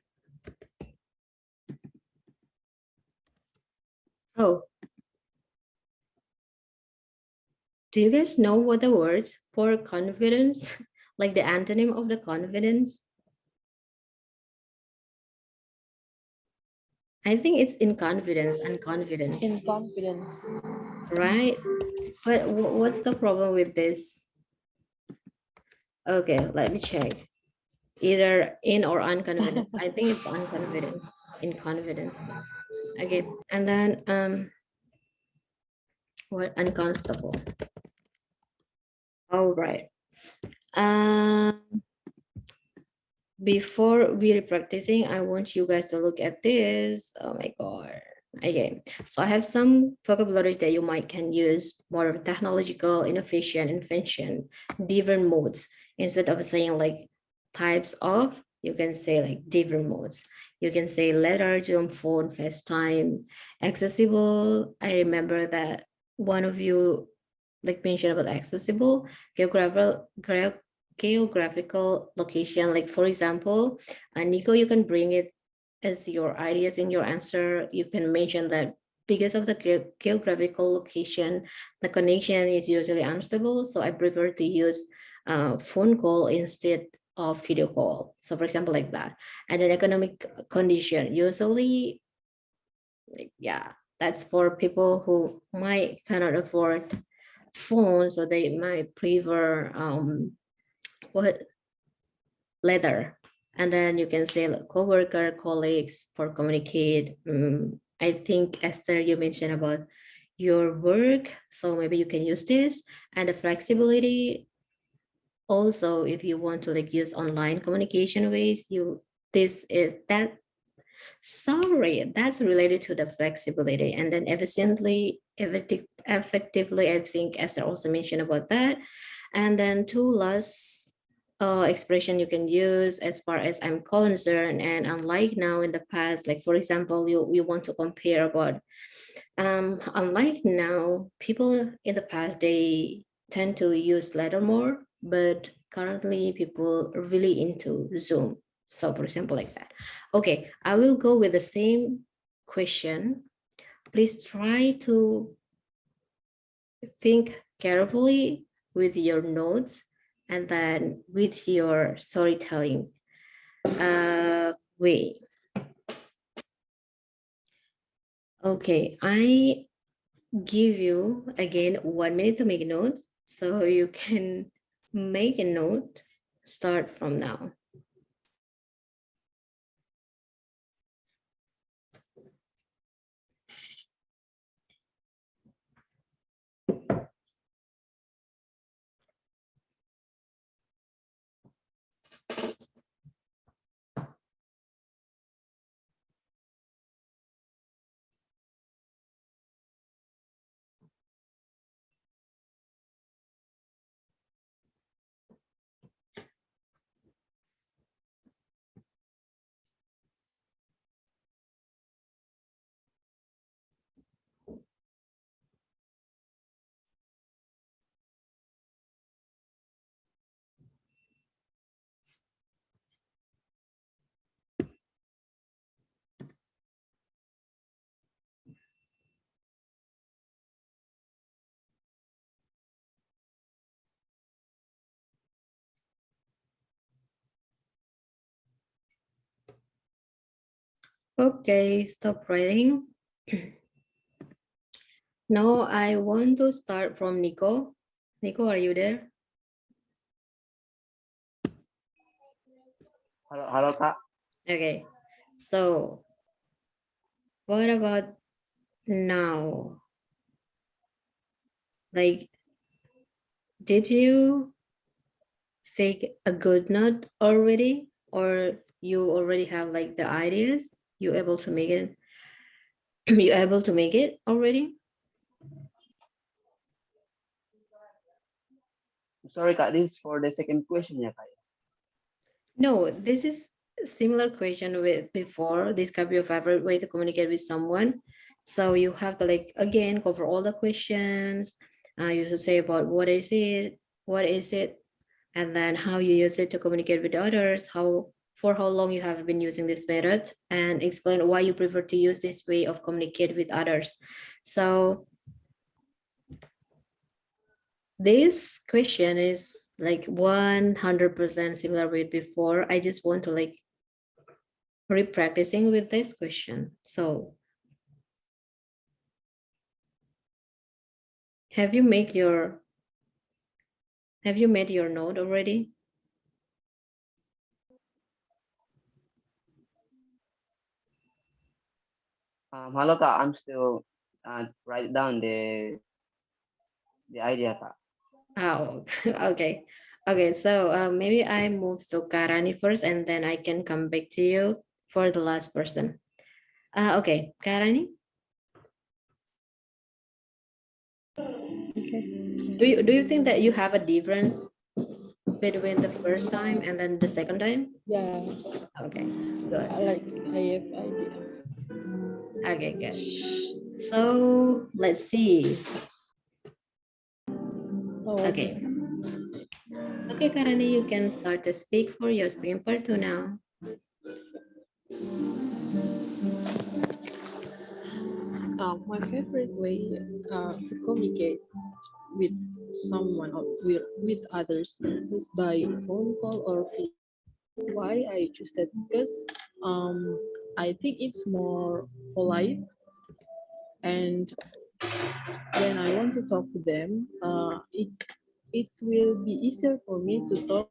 Oh, do you guys know what the words for confidence? Like the antonym of the confidence? I think it's inconfidence and confidence, In confidence. right? But what's the problem with this? Okay, let me check. Either in or unconfidence. I think it's unconfidence, in confidence. Okay, and then what uncomfortable. All right. Before we practicing, I want you guys to look at this. Oh my god. Okay, so I have some vocabularies that you might can use, more technological, innovation, invention, different modes. Instead of saying like types of, you can say like different modes. You can say letter, Zoom, phone, FaceTime, accessible. I remember that one of you like mentioned about accessible, geographical location. Like for example, Nico, you can bring it as your ideas in your answer. You can mention that because of the geographical location, the connection is usually unstable. So I prefer to use phone call instead of video call. So for example, like that. And then economic condition, usually, yeah, that's for people who might cannot afford phones, so they might prefer what leather. And then you can say like co-worker, colleagues for communicate. I think Esther, you mentioned about your work, so maybe you can use this. And the flexibility also, if you want to like use online communication ways, this is that. Sorry, that's related to the flexibility. And then effectively, I think Esther also mentioned about that. And then two last expression you can use as far as I'm concerned. And unlike now in the past, like for example, you want to compare about unlike now, people in the past, tend to use letter more, but currently people are really into Zoom. So for example, like that. Okay, I will go with the same question. Please try to think carefully with your notes and then with your storytelling way. Okay, I give you again 1 minute to make notes, so you can make a note. Start from now. Okay, stop writing. Now I want to start from Nico. Nico, are you there? Halo, halo Kak. Okay, so what about now? Like, did you take a good note already, or you already have like the ideas? You able to make it? You able to make it already? Sorry Kak, this is for the second question ya Kak. No, this is a similar question with before. Describe your favorite way to communicate with someone. So you have to like again cover all the questions. You should say about what is it, and then how you use it to communicate with others, how for how long you have been using this method, and explain why you prefer to use this way of communicate with others. So this question is like 100% similar with before. I just want to like re-practicing with this question. So have you made your note already? Halo Kak, I'm still write down the idea Kak. Oh, okay. Okay, so maybe I move to Karani first and then I can come back to you for the last person. Okay, Karani, Okay. do you think that you have a difference between the first time and then the second time? Yeah, Okay, good. I have idea. Okay, good. So let's see. Oh, Okay. okay. Okay, Karani, you can start to speak for your speaking part two now. My favorite way to communicate with someone or with others is by phone call or video call. Why I choose that? Because I think it's more polite, and when I want to talk to them, it will be easier for me to talk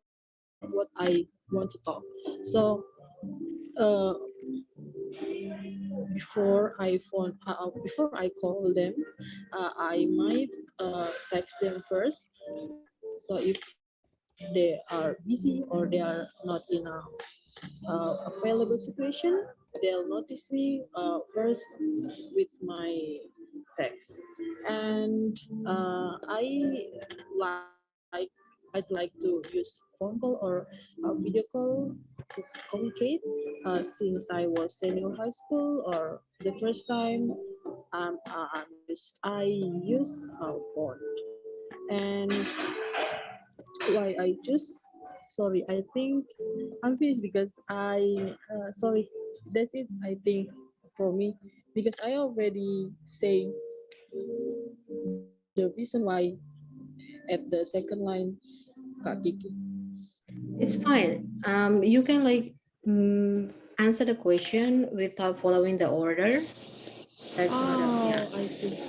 what I want to talk. So uh, before I call them, I might text them first. So if they are busy or they are not in a available situation, they'll notice me first with my text. And like I'd like to use phone call or video call to communicate since I was senior high school or the first time I use phone. And why I choose, sorry, I think I'm finished because sorry, that's it, I think, for me, because I already say the reason why at the second line, Kak Kiki. It's fine. You can like answer the question without following the order. That's not a, yeah. Oh, I see.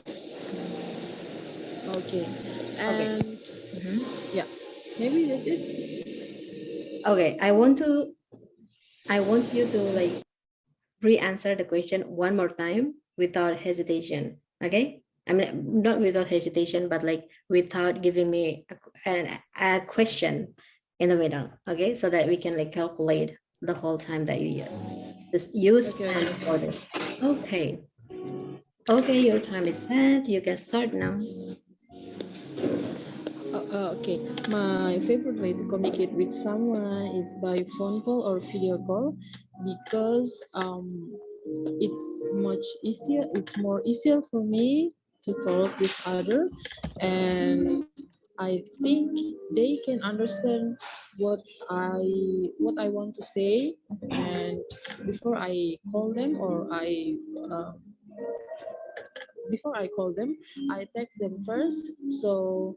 Okay. Okay. And Mhm. yeah, maybe that's it. Okay. I want you to like re-answer the question one more time without hesitation. Okay. I mean, not without hesitation, but like without giving me a question in the middle. Okay. So that we can like calculate the whole time that you Okay, spend okay. for this. Okay. Okay. Your time is set. You can start now. Okay, my favorite way to communicate with someone is by phone call or video call because it's much easier. It's more easier for me to talk with other, and I think they can understand what I what I want to say, and before I call them or uh, before I call them, I text them first. So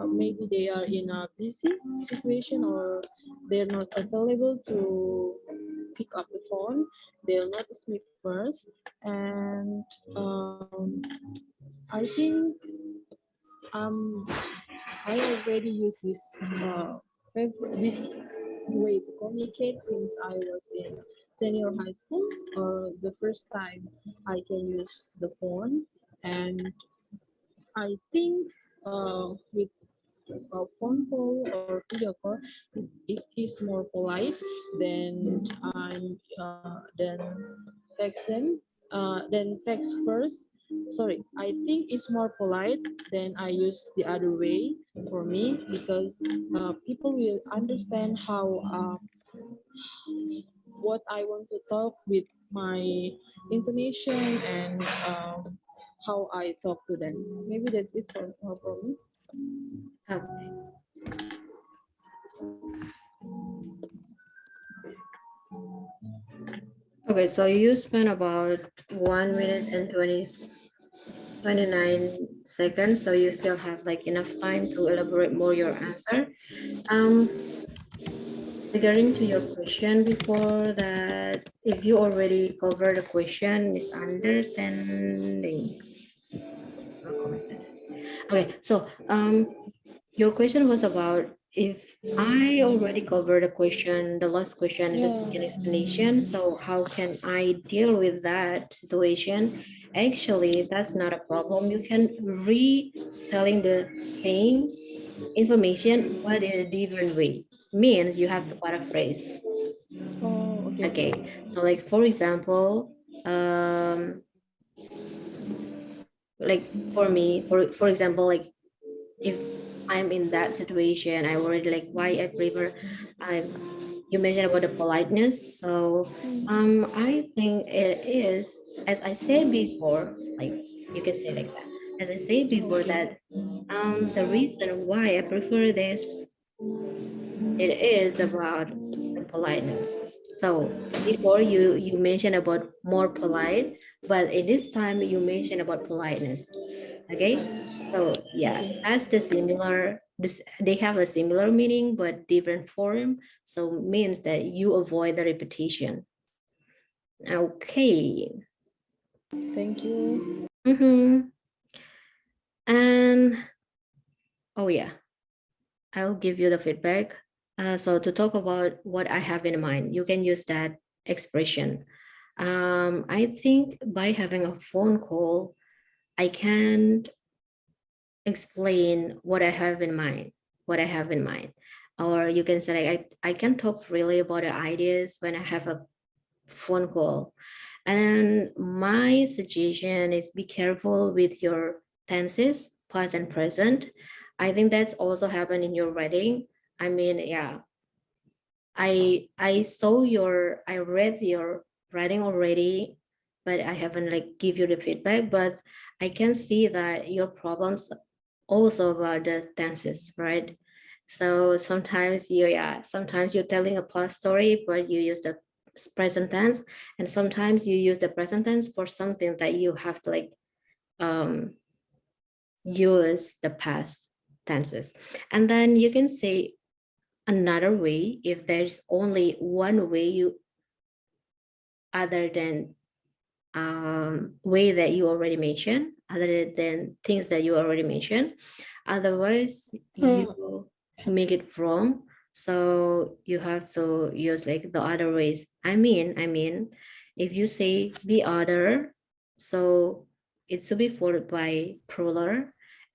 maybe they are in a busy situation or they're not available to pick up the phone. They'll notice me first, and I think um, I already use this way to communicate since I was in senior high school or the first time I can use the phone. And I think with a phone call or video call, it is more polite than than text them. Then text first. Sorry, I think it's more polite than I use the other way for me because people will understand how what I want to talk with my intonation and how I talk to them. Maybe that's it for me. Okay. Okay, so you spent about 1 minute and 29 seconds, so you still have like enough time to elaborate more your answer. Um, Regarding to your question before that, if you already covered the question, misunderstanding, not commented. Okay, so your question was about if I already covered the question, the last question in the Yeah. second explanation. So how can I deal with that situation? Actually, that's not a problem. You can retelling the same information, but in a different way. Means you have to paraphrase. Oh, okay, okay. Okay, so like for example, like for me, for example, like if I'm in that situation, I already like why I prefer. I You mentioned about the politeness, so I think it is as I said before, like you can say like that. As I said before Okay. that, the reason why I prefer this it is about the politeness. So before you mentioned about more polite, but in this time you mentioned about politeness. Okay, so yeah, Okay. that's the similar. They have a similar meaning but different form. So means that you avoid the repetition. Okay. Thank you. Mm-hmm. And oh yeah, I'll give you the feedback. So to talk about what I have in mind, you can use that expression. I think by having a phone call, I can explain what I have in mind, what I have in mind. Or you can say like I can talk freely about the ideas when I have a phone call. And my suggestion is be careful with your tenses, past and present. I think that's also happened in your writing. I mean, yeah, I read your writing already, but I haven't like give you the feedback. But I can see that your problems also about the tenses, right? So sometimes sometimes you're telling a past story, but you use the present tense, and sometimes you use the present tense for something that you have to like use the past tenses. And then you can say another way if there's only one way you other than way that you already mentioned, other than things that you already mentioned. Otherwise, you make it wrong. So you have to use like the other ways. I mean, if you say the other, so it should be followed by plural,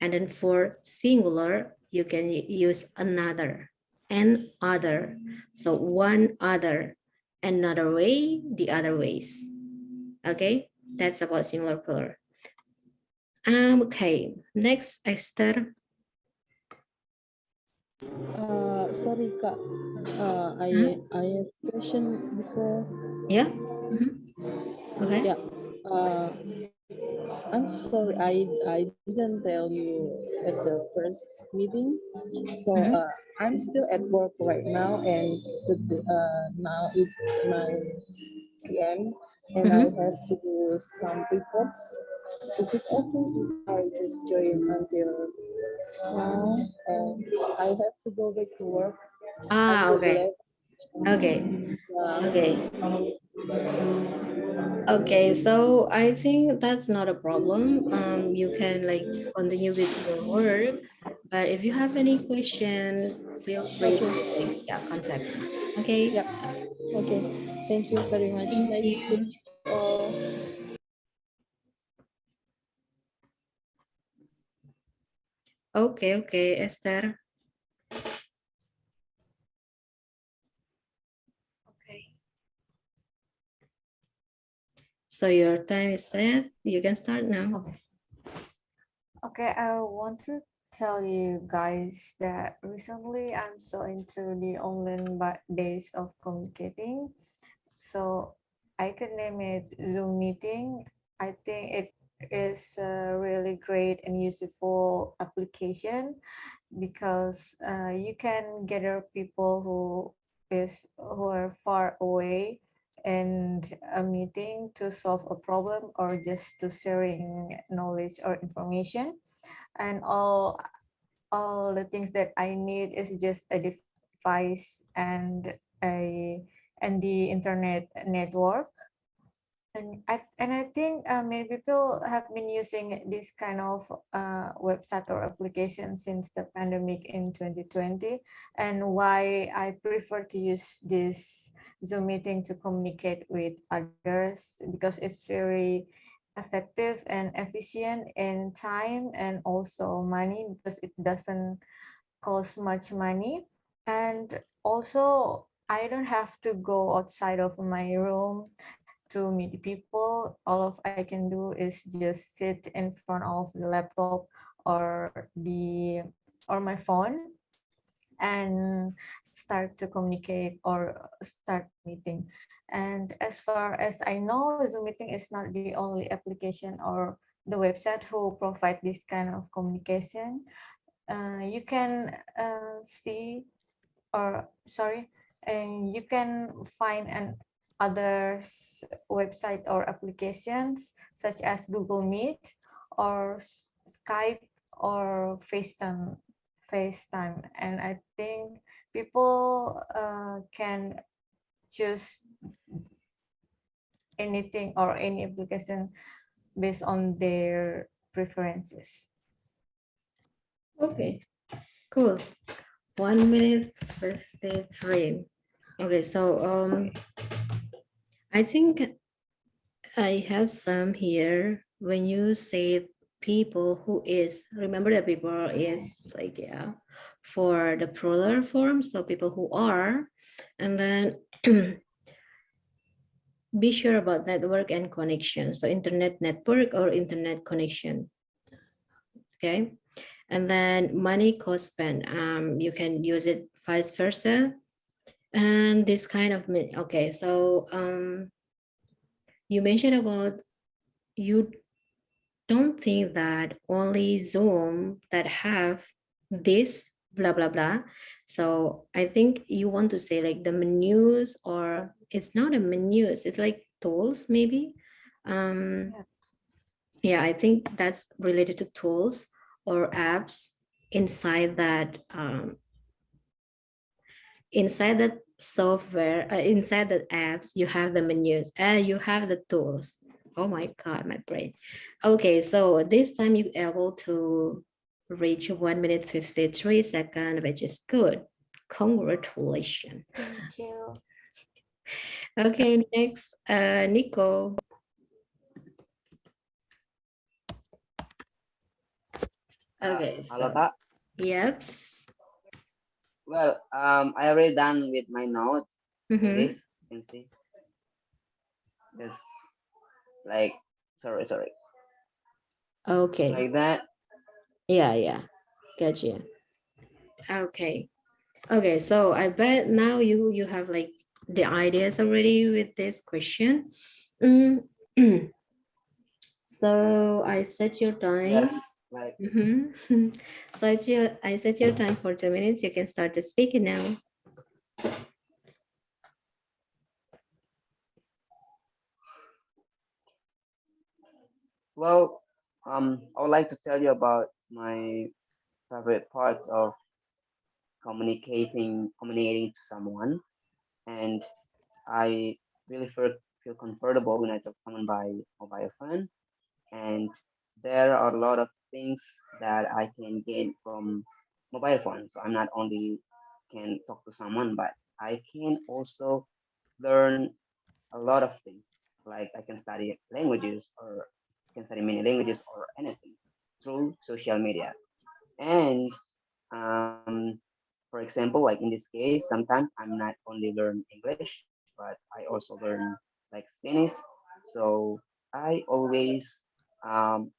and then for singular, you can use another and other. So one other, another way, the other ways. Okay, that's about singular plural. Okay, next, Esther. Sorry, Kak. Mhm. I have question before. Yeah. Mhm. Okay. Yeah. Uh, I'm sorry. I didn't tell you at the first meeting. So Mhm. I'm still at work right now, and now it's 9 p.m. and I Mhm. have to do some reports. Is it okay if I just join until now? And I have to go back to work until Okay. 11. Okay. Okay. Yeah. Okay. So I think that's not a problem. You can like continue with your work, but if you have any questions, feel free to Okay. like contact me. Okay. Yep. Okay. Thank you very much. Thank Nice to you. meet you all. Okay. Okay, Esther. Okay. So your time is set. You can start now. Okay, I want to tell you guys that recently I'm so into the online days of communicating. So I could name it Zoom meeting. I think it is a really great and useful application because you can gather people who are far away and a meeting to solve a problem or just to sharing knowledge or information, and all the things that I need is just a device and the internet network. And I think many people have been using this kind of website or application since the pandemic in 2020. And why I prefer to use this Zoom meeting to communicate with others, because it's very effective and efficient in time and also money, because it doesn't cost much money. And also I don't have to go outside of my room to meet people. All of I can do is just sit in front of the laptop or my phone and start to communicate or start meeting. And as far as I know, Zoom meeting is not the only application or the website who provide this kind of communication. You can see, or sorry, and you can find an others website or applications such as Google Meet or Skype or FaceTime. And I think people can choose anything or any application based on their preferences. Okay. Cool. 1 minute 53. Okay, so I think I have some here. When you say people who is, remember that people is like for the plural form, so people who are, and then be sure about network and connection. So internet network or internet connection. Okay. And then money cost spent. You can use it vice versa. And this kind of okay. So you mentioned about you don't think that only Zoom that have this blah blah blah. So I think you want to say like the menus, or it's not a menus, it's like tools maybe. Um, Yeah. yeah, I think that's related to tools or apps inside that inside that software, inside the apps, you have the menus and you have the tools. Oh my God, my brain. Okay, so this time you able to reach 1 minute 53 seconds, which is good. Congratulations. Thank you. Okay, next, Nico. Okay, Halo so Kak. yeps. Well, I already done with my notes. Like Mm-hmm. this, you can see. Just like, sorry, Okay. like that. Yeah, yeah. Gotcha. Okay. Okay, so I bet now you have like the ideas already with this question. Mm, so I set your time. Yes, like Mhm. So I set your time for 2 minutes. You can start to speaking now. well, I would like to tell you about my favorite parts of communicating to someone, and I really feel comfortable when I talk to someone by mobile phone, and there are a lot of things that I can gain from mobile phone. So I'm not only can talk to someone, but I can also learn a lot of things. Like I can study languages, or can study many languages or anything through social media. And um, for example, like in this case, sometimes I'm not only learn English, but I also learn like Spanish. So I always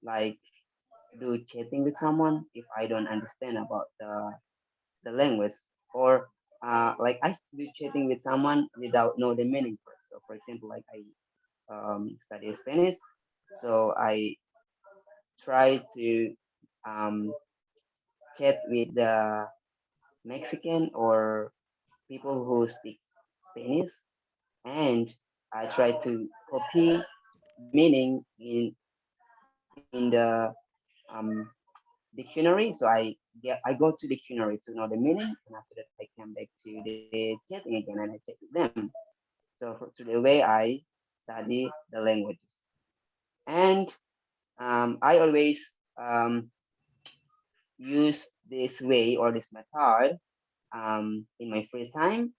like do chatting with someone if I don't understand about the language, or like I do chatting with someone without know the meaning first. So for example, like I study Spanish, so I try to um, chat with the Mexican or people who speak Spanish, and I try to copy the meaning in the um, dictionary. So I go to dictionary to know the meaning, and after that I come back to the chatting again and I chat with them. So to the way I study the languages, and I always use this way or this method in my free time,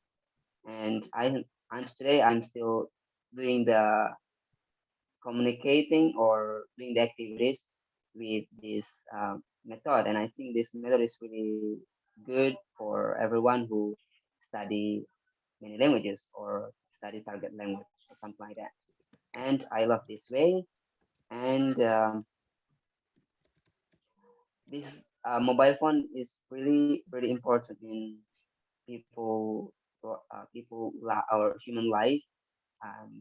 and and today I'm still doing the communicating or doing the activities with this method. And I think this method is really good for everyone who study many languages or study target language or something like that. And I love this way. And this mobile phone is really very important in people our human life,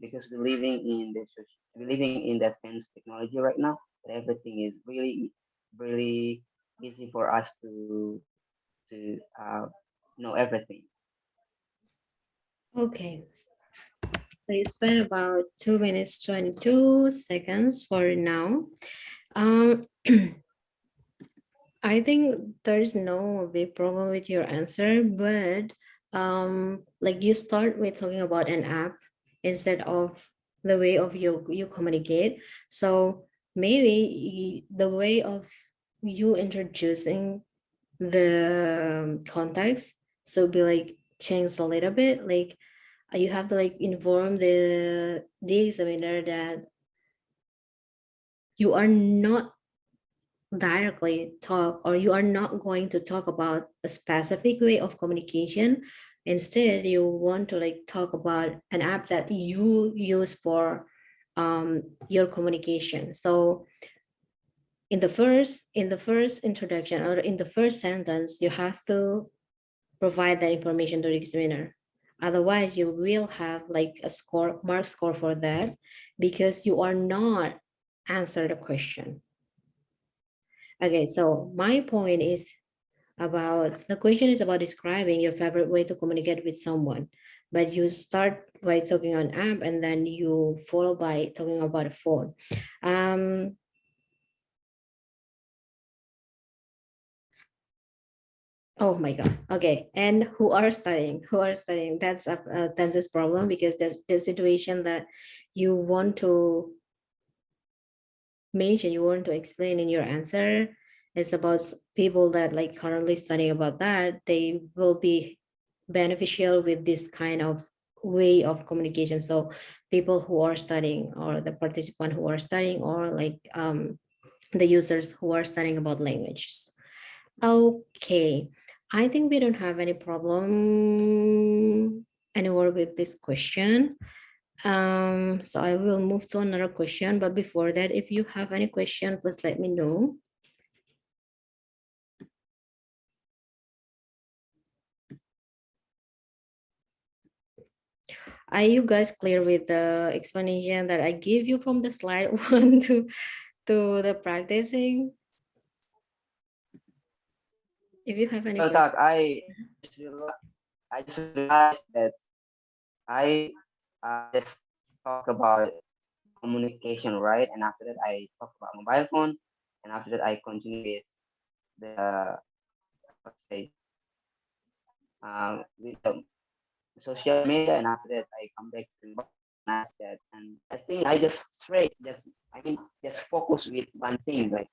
because we're living in that advanced technology right now, that everything is really easy for us to know everything. Okay. So you spent about 2 minutes 22 seconds for now. Um, I think there's no big problem with your answer, but like you start with talking about an app instead of the way of you communicate. So maybe the way of you introducing the context so be like change a little bit. Like you have to like inform the examiner that you are not directly talk, or you are not going to talk about a specific way of communication. Instead you want to like talk about an app that you use for your communication. So in the first introduction, or in the first sentence, you have to provide that information to the examiner. Otherwise you will have like a score mark score for that, because you are not answer the question. Okay, so my point is about, the question is about describing your favorite way to communicate with someone, but you start by talking on app and then you follow by talking about a phone. Oh my God. Okay. And who are studying. That's this problem, because there's the situation that you want to mention, you want to explain in your answer. It's about people that like currently studying about that. They will be beneficial with this kind of way of communication. So people who are studying, or the participant who are studying, or like the users who are studying about languages. Okay, I think we don't have any problem anywhere with this question. So I will move to another question, but before that, if you have any question, please let me know. Are you guys clear with the explanation that I give you from the slide one to the practicing? If you have any Well, question. Kak, I just realized that I just talk about communication, right? And after that, I talk about mobile phone, and after that, I continue with the let's say with the social media, and after that, I come back to recognize that, and I think I just just focus with one thing, like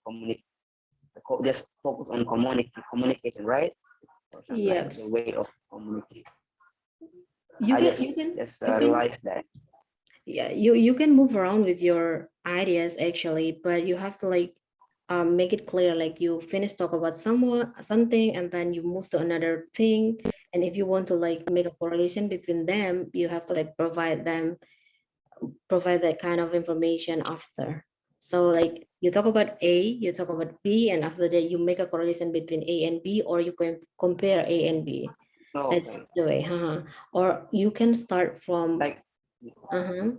just focus on communication, right? Or something like the Yes, way of communication. you I can just you can just you can realized that. yeah, you can move around with your ideas actually, but you have to like make it clear, like you finish talk about something and then you move to another thing, and if you want to like make a correlation between them, you have to like provide that kind of information after. So like you talk about A, you talk about B, and after that you make a correlation between A and B, or you can compare A and B. That's Okay, the way. Or you can start from like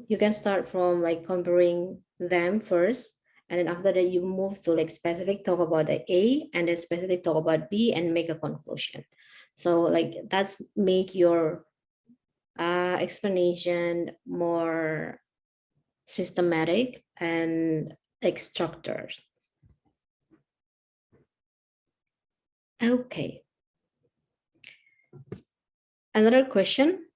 you can start from like comparing them first, and then after that you move to like specific talk about the A, and then specific talk about B, and make a conclusion. So like that's make your explanation more systematic and like structured. Okay, another question.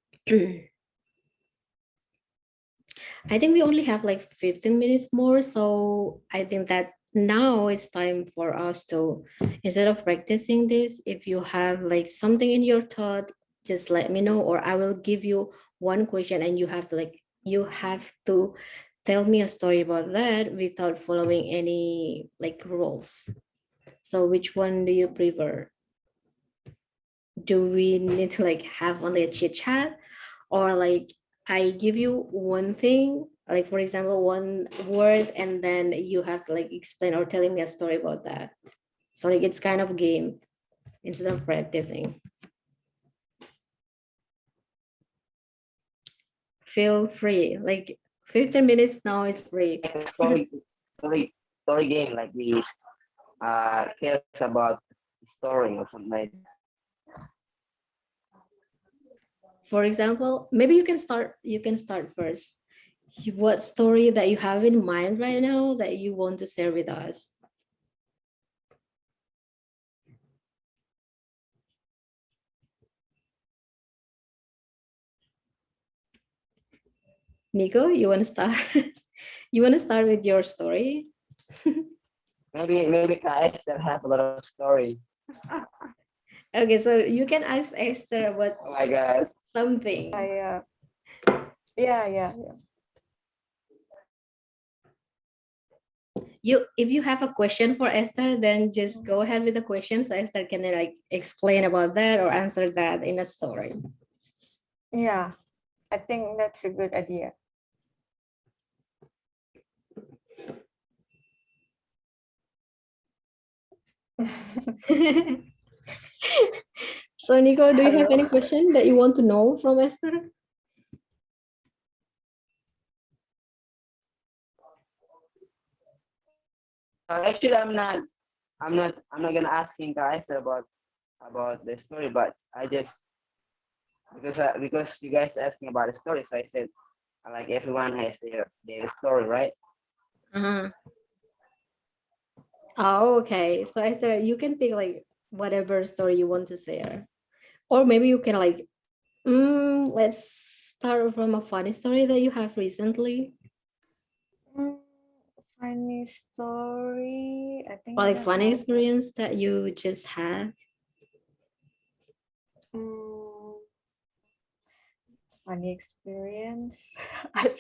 I think we only have like 15 minutes more. So I think that now it's time for us to, instead of practicing this, if you have like something in your thought, just let me know, or I will give you one question and you have to tell me a story about that without following any like rules. So which one do you prefer? Do we need to like have only a chit chat, or like I give you one thing, like for example one word, and then you have to like explain or telling me a story about that? So like it's kind of a game instead of practicing. Feel free, like 15 minutes now is free. a story story game, like we tells about story or something like that. For example, maybe you can start first. What story that you have in mind right now that you want to share with us? Nico, you want to start? You want to start with your story? Maybe guys that have a lot of story. Okay, so you can ask Esther about Oh my gosh. something. Yeah, yeah. If you have a question for Esther, then just go ahead with the questions. Esther can like explain about that or answer that in a story. Yeah, I think that's a good idea. So Nico, do you have Hello. any question that you want to know from Esther? Actually, I'm not. I'm not gonna asking guys about the story, but I just because you guys asking about the story, so I said like everyone has their story, right? Uh-huh. Oh, okay. So I said you can pick like whatever story you want to share. Or maybe you can like, let's start from a funny story that you have recently. Mm, funny story. I think Or I like don't funny have. experience that you just had. Mm, funny experience. I,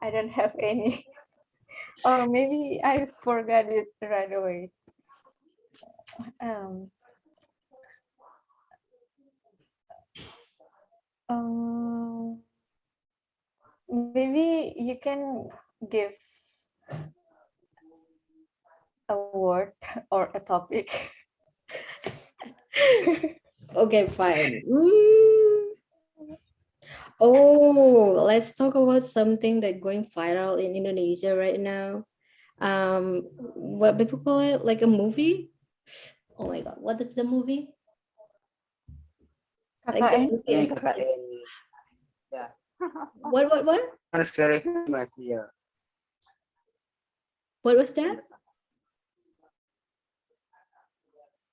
I don't have any. Or maybe I forgot it right away. Um, um, maybe you can give a word or a topic. Okay, fine. Oh, let's talk about something that going viral in Indonesia right now. What people call it, like a movie. Oh my god, what is the movie? Like the KKN. movie And is KKN, yeah, what? it's very famous here. What was that?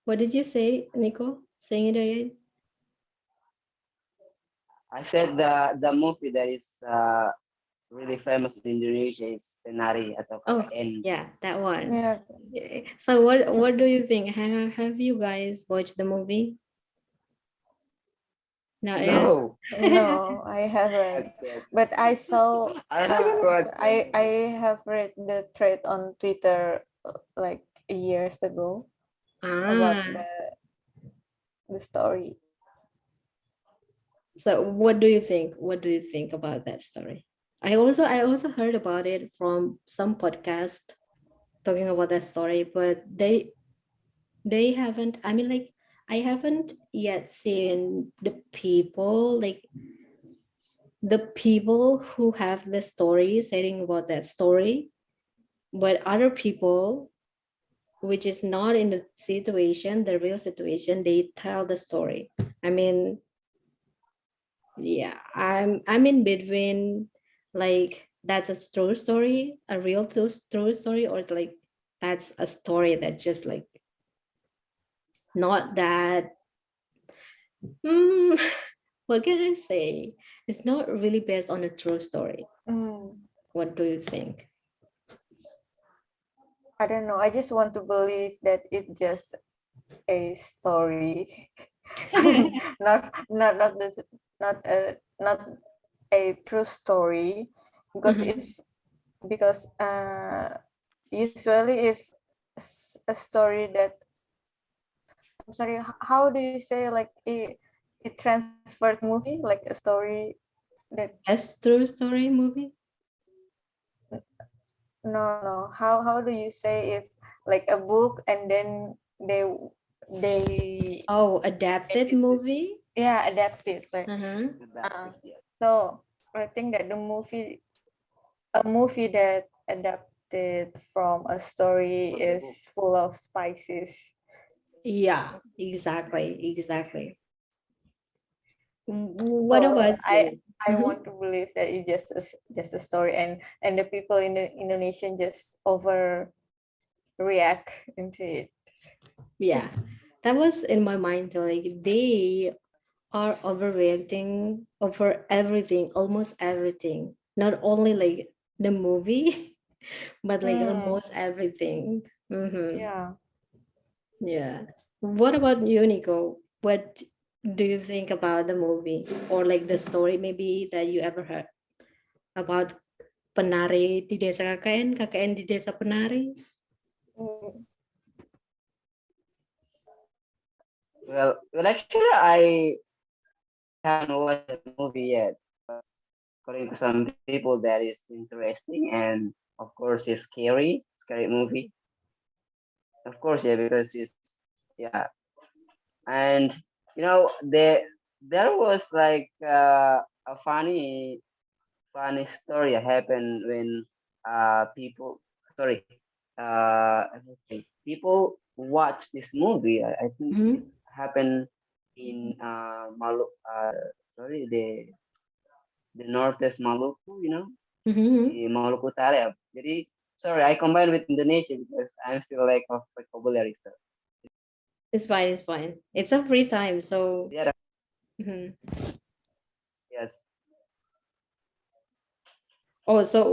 What did you say, Nico? Saying it again. I said the movie that is really famous in Indonesia is Penari atau Oh, KKN. yeah, that one. Yeah. So what do you think? Have you guys watched the movie? Not yet. No, No, I haven't. not yet. But I saw. I haven't watched that I movie. have read the thread on Twitter like years ago about Ah, the story. so what do you think? What do you think about that story? I also heard about it from some podcast talking about that story, but they haven't. I mean, like I haven't yet seen the people who have the story saying about that story, but other people which is not in the situation, the real situation, they tell the story. I mean, yeah, I'm in between, like that's a true story, a real true story, or it's like that's a story that just like not that. mm, what can I say? It's not really based on a true story. Mm, What do you think? I don't know. I just want to believe that it's just a story, not a true story, because Mhm. if because usually if a story that I'm sorry, how do you say like it transferred movie like a story that As true story movie. no how do you say if like a book and then they Oh, made adapted it movie. yeah adapted like Uh-huh. uh, Adapted, yeah. so I think that a movie that adapted from a story From the book. is full of spices. Yeah, exactly. What So about you? I Mhm. want to believe that it's just a story, and the people in the Indonesian just overreact into it. Yeah, that was in my mind too. Like they are overreacting over everything, almost everything. Not only like the movie, but like Hmm. almost everything. Mm-hmm. Yeah. Yeah. What about you, Nico? What do you think about the movie or like the story maybe that you ever heard about penari di desa KKN, KKN di desa penari? Mm. Well, actually, I haven't watched that movie yet. But according to some people, that is interesting and of course it's scary movie. Of course, yeah, because it's yeah, and there was like a funny story happened when people sorry let's see, people watch this movie. I think Mhm, it's happened in sorry, the Northeast Maluku, mhm. di Maluku Utara. Jadi sorry, I combine with Indonesia because I'm still lack of vocabulary. So It's fine, it's fine. It's a free time, so yeah, mhm. yes. Oh, so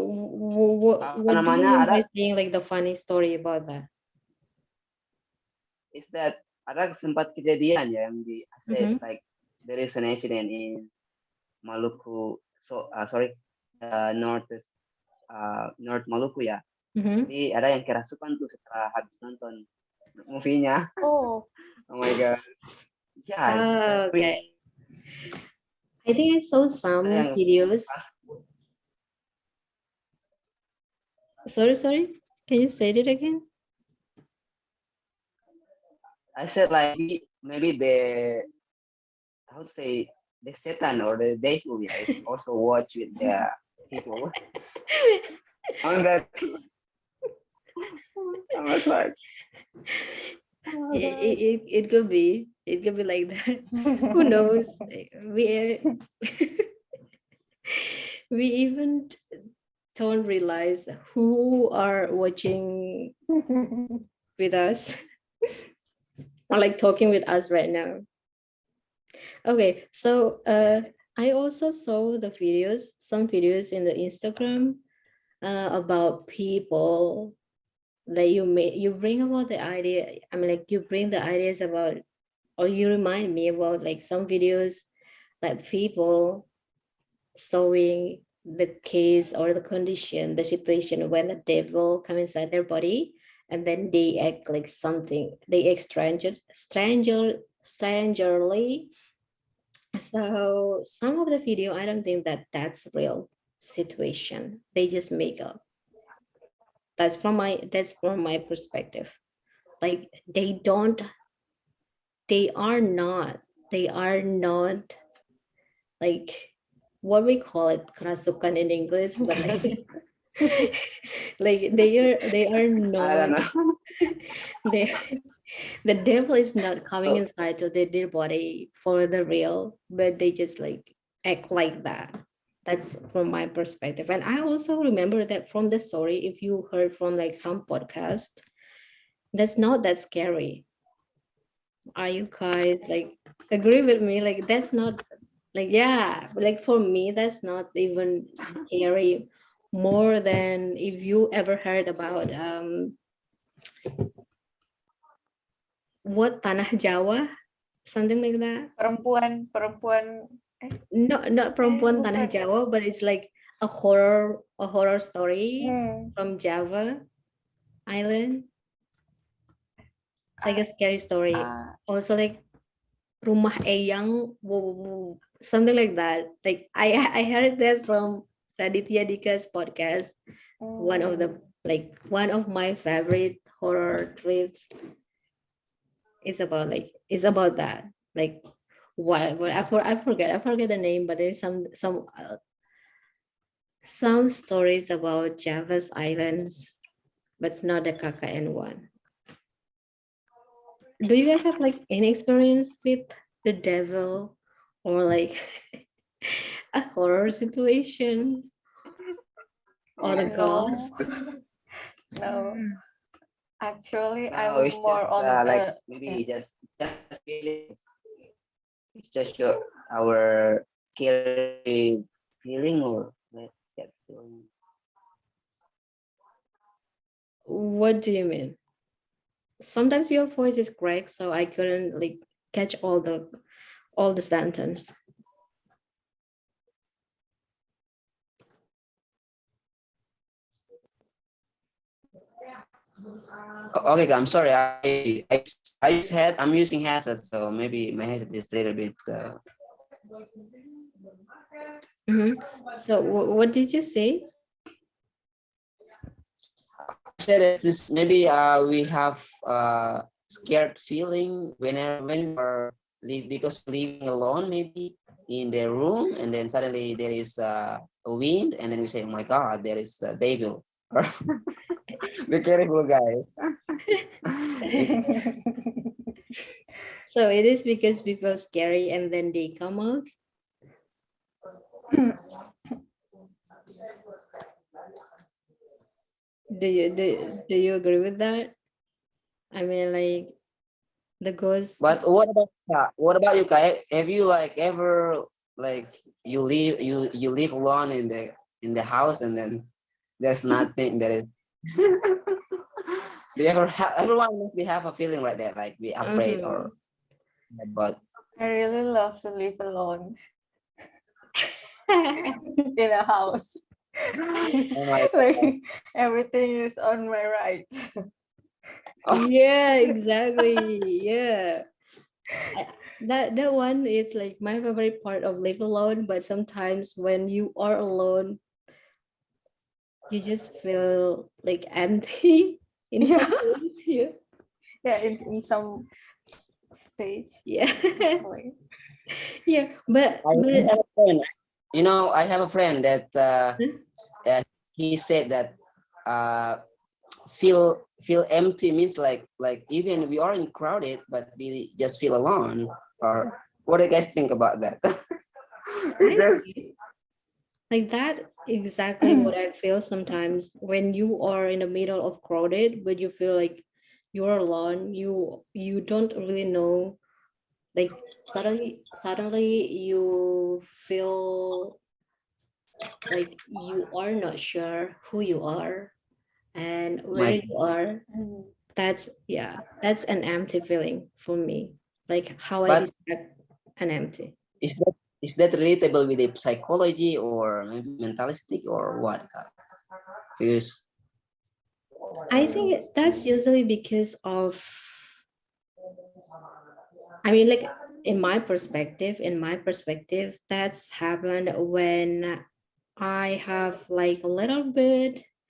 Apa what do you namanya mean ada by saying like the funny story about that? is that ada sempat kejadian ya yang di I said Mhm, like there is an accident in Maluku, so sorry, North Maluku ya. mhm. Jadi ada yang kerasukan tuh setelah habis nonton movie-nya. Oh, Oh my god. Yes, that's Ah, weird. okay. I think I saw Ada some yang videos. pas Sorry. Can you say it again? I said like maybe the how to say the Satan or the devil yeah, is also watch with the people. On that I was like, oh my god. It could be. It could be like that. Who knows? We we even don't realize who are watching with us or like talking with us right now. Okay, so I also saw the videos, some videos in the Instagram about people that you bring about the idea. I mean, like you bring the ideas about, or you remind me about like some videos, like people showing the case or the condition, the situation when the devil come inside their body, and then they act like something. They act strangerly. So some of the video, I don't think that that's real situation. They just make up. That's from my perspective. Like they are not they are not like what we call it kerasukan in English, but like like they are I don't not know. they the devil is not coming So inside to their body for the real, but they just like act like that. That's from my perspective. And I also remember that from the story, if you heard from like some podcast, that's not that scary. Are you guys like agree with me? Like that's not like yeah, like for me, that's not even scary more than if you ever heard about what Tanah Jawa, something like that. perempuan Not Perempuan Tanah bukan. Jawa, but it's like a horror story Hmm. from Java Island, like a scary story. Ah, Also like Rumah Eyang, something like that. Like I heard that from Raditya Dika's podcast. One of hmm. the like one of my favorite horror trips is about that. Like what I forget the name, but there's some stories about Java's islands, but it's not the KKN one. Do you guys have like any experience with the devil or like a horror situation oh or my the god. No, ghost? no. Actually, No, I'm it's more just on like yeah. maybe just feelings. It's just our scary feeling or let's get feeling. What do you mean? Sometimes your voice is cracked, so I couldn't like catch all the sentence. Okay, I'm sorry. I just had I'm using headset, so maybe my headset is a little bit. Mhm. So what did you say? I said it's just maybe we have scared feeling when we're because living alone maybe in the room and then suddenly there is a wind and then we say oh my god there is a devil Be careful, guys. So it is because people scary and then they come out. Do you agree with that? I mean, like the ghost. But what about you, Kai? Have you like ever like you live alone in the house and then there's nothing that is do you ever have everyone must be have a feeling like that, like be afraid or but I really love to live alone in a house. oh my Like everything is on my right. Yeah, exactly. Yeah. That one is like my favorite part of live alone, but sometimes when you are alone, you just feel like empty in some Yeah, ways. Yeah. yeah, in some stage. Yeah. Like, Yeah. But I but have a friend, you know, I have a friend that uh, he said that uh feel empty means like even we aren't crowded but we just feel alone, or what do you guys think about that? I Because like that exactly what I feel sometimes when you are in the middle of crowded, but you feel like you're alone. You don't really know. Like suddenly you feel like you are not sure who you are and where my you are. mm, That's yeah, that's an empty feeling for me. Like how I but describe an empty. is that relatable with the psychology or maybe mentalistic or what? Because I think that's usually because of, I mean, like in my perspective, that's happened when I have like a little bit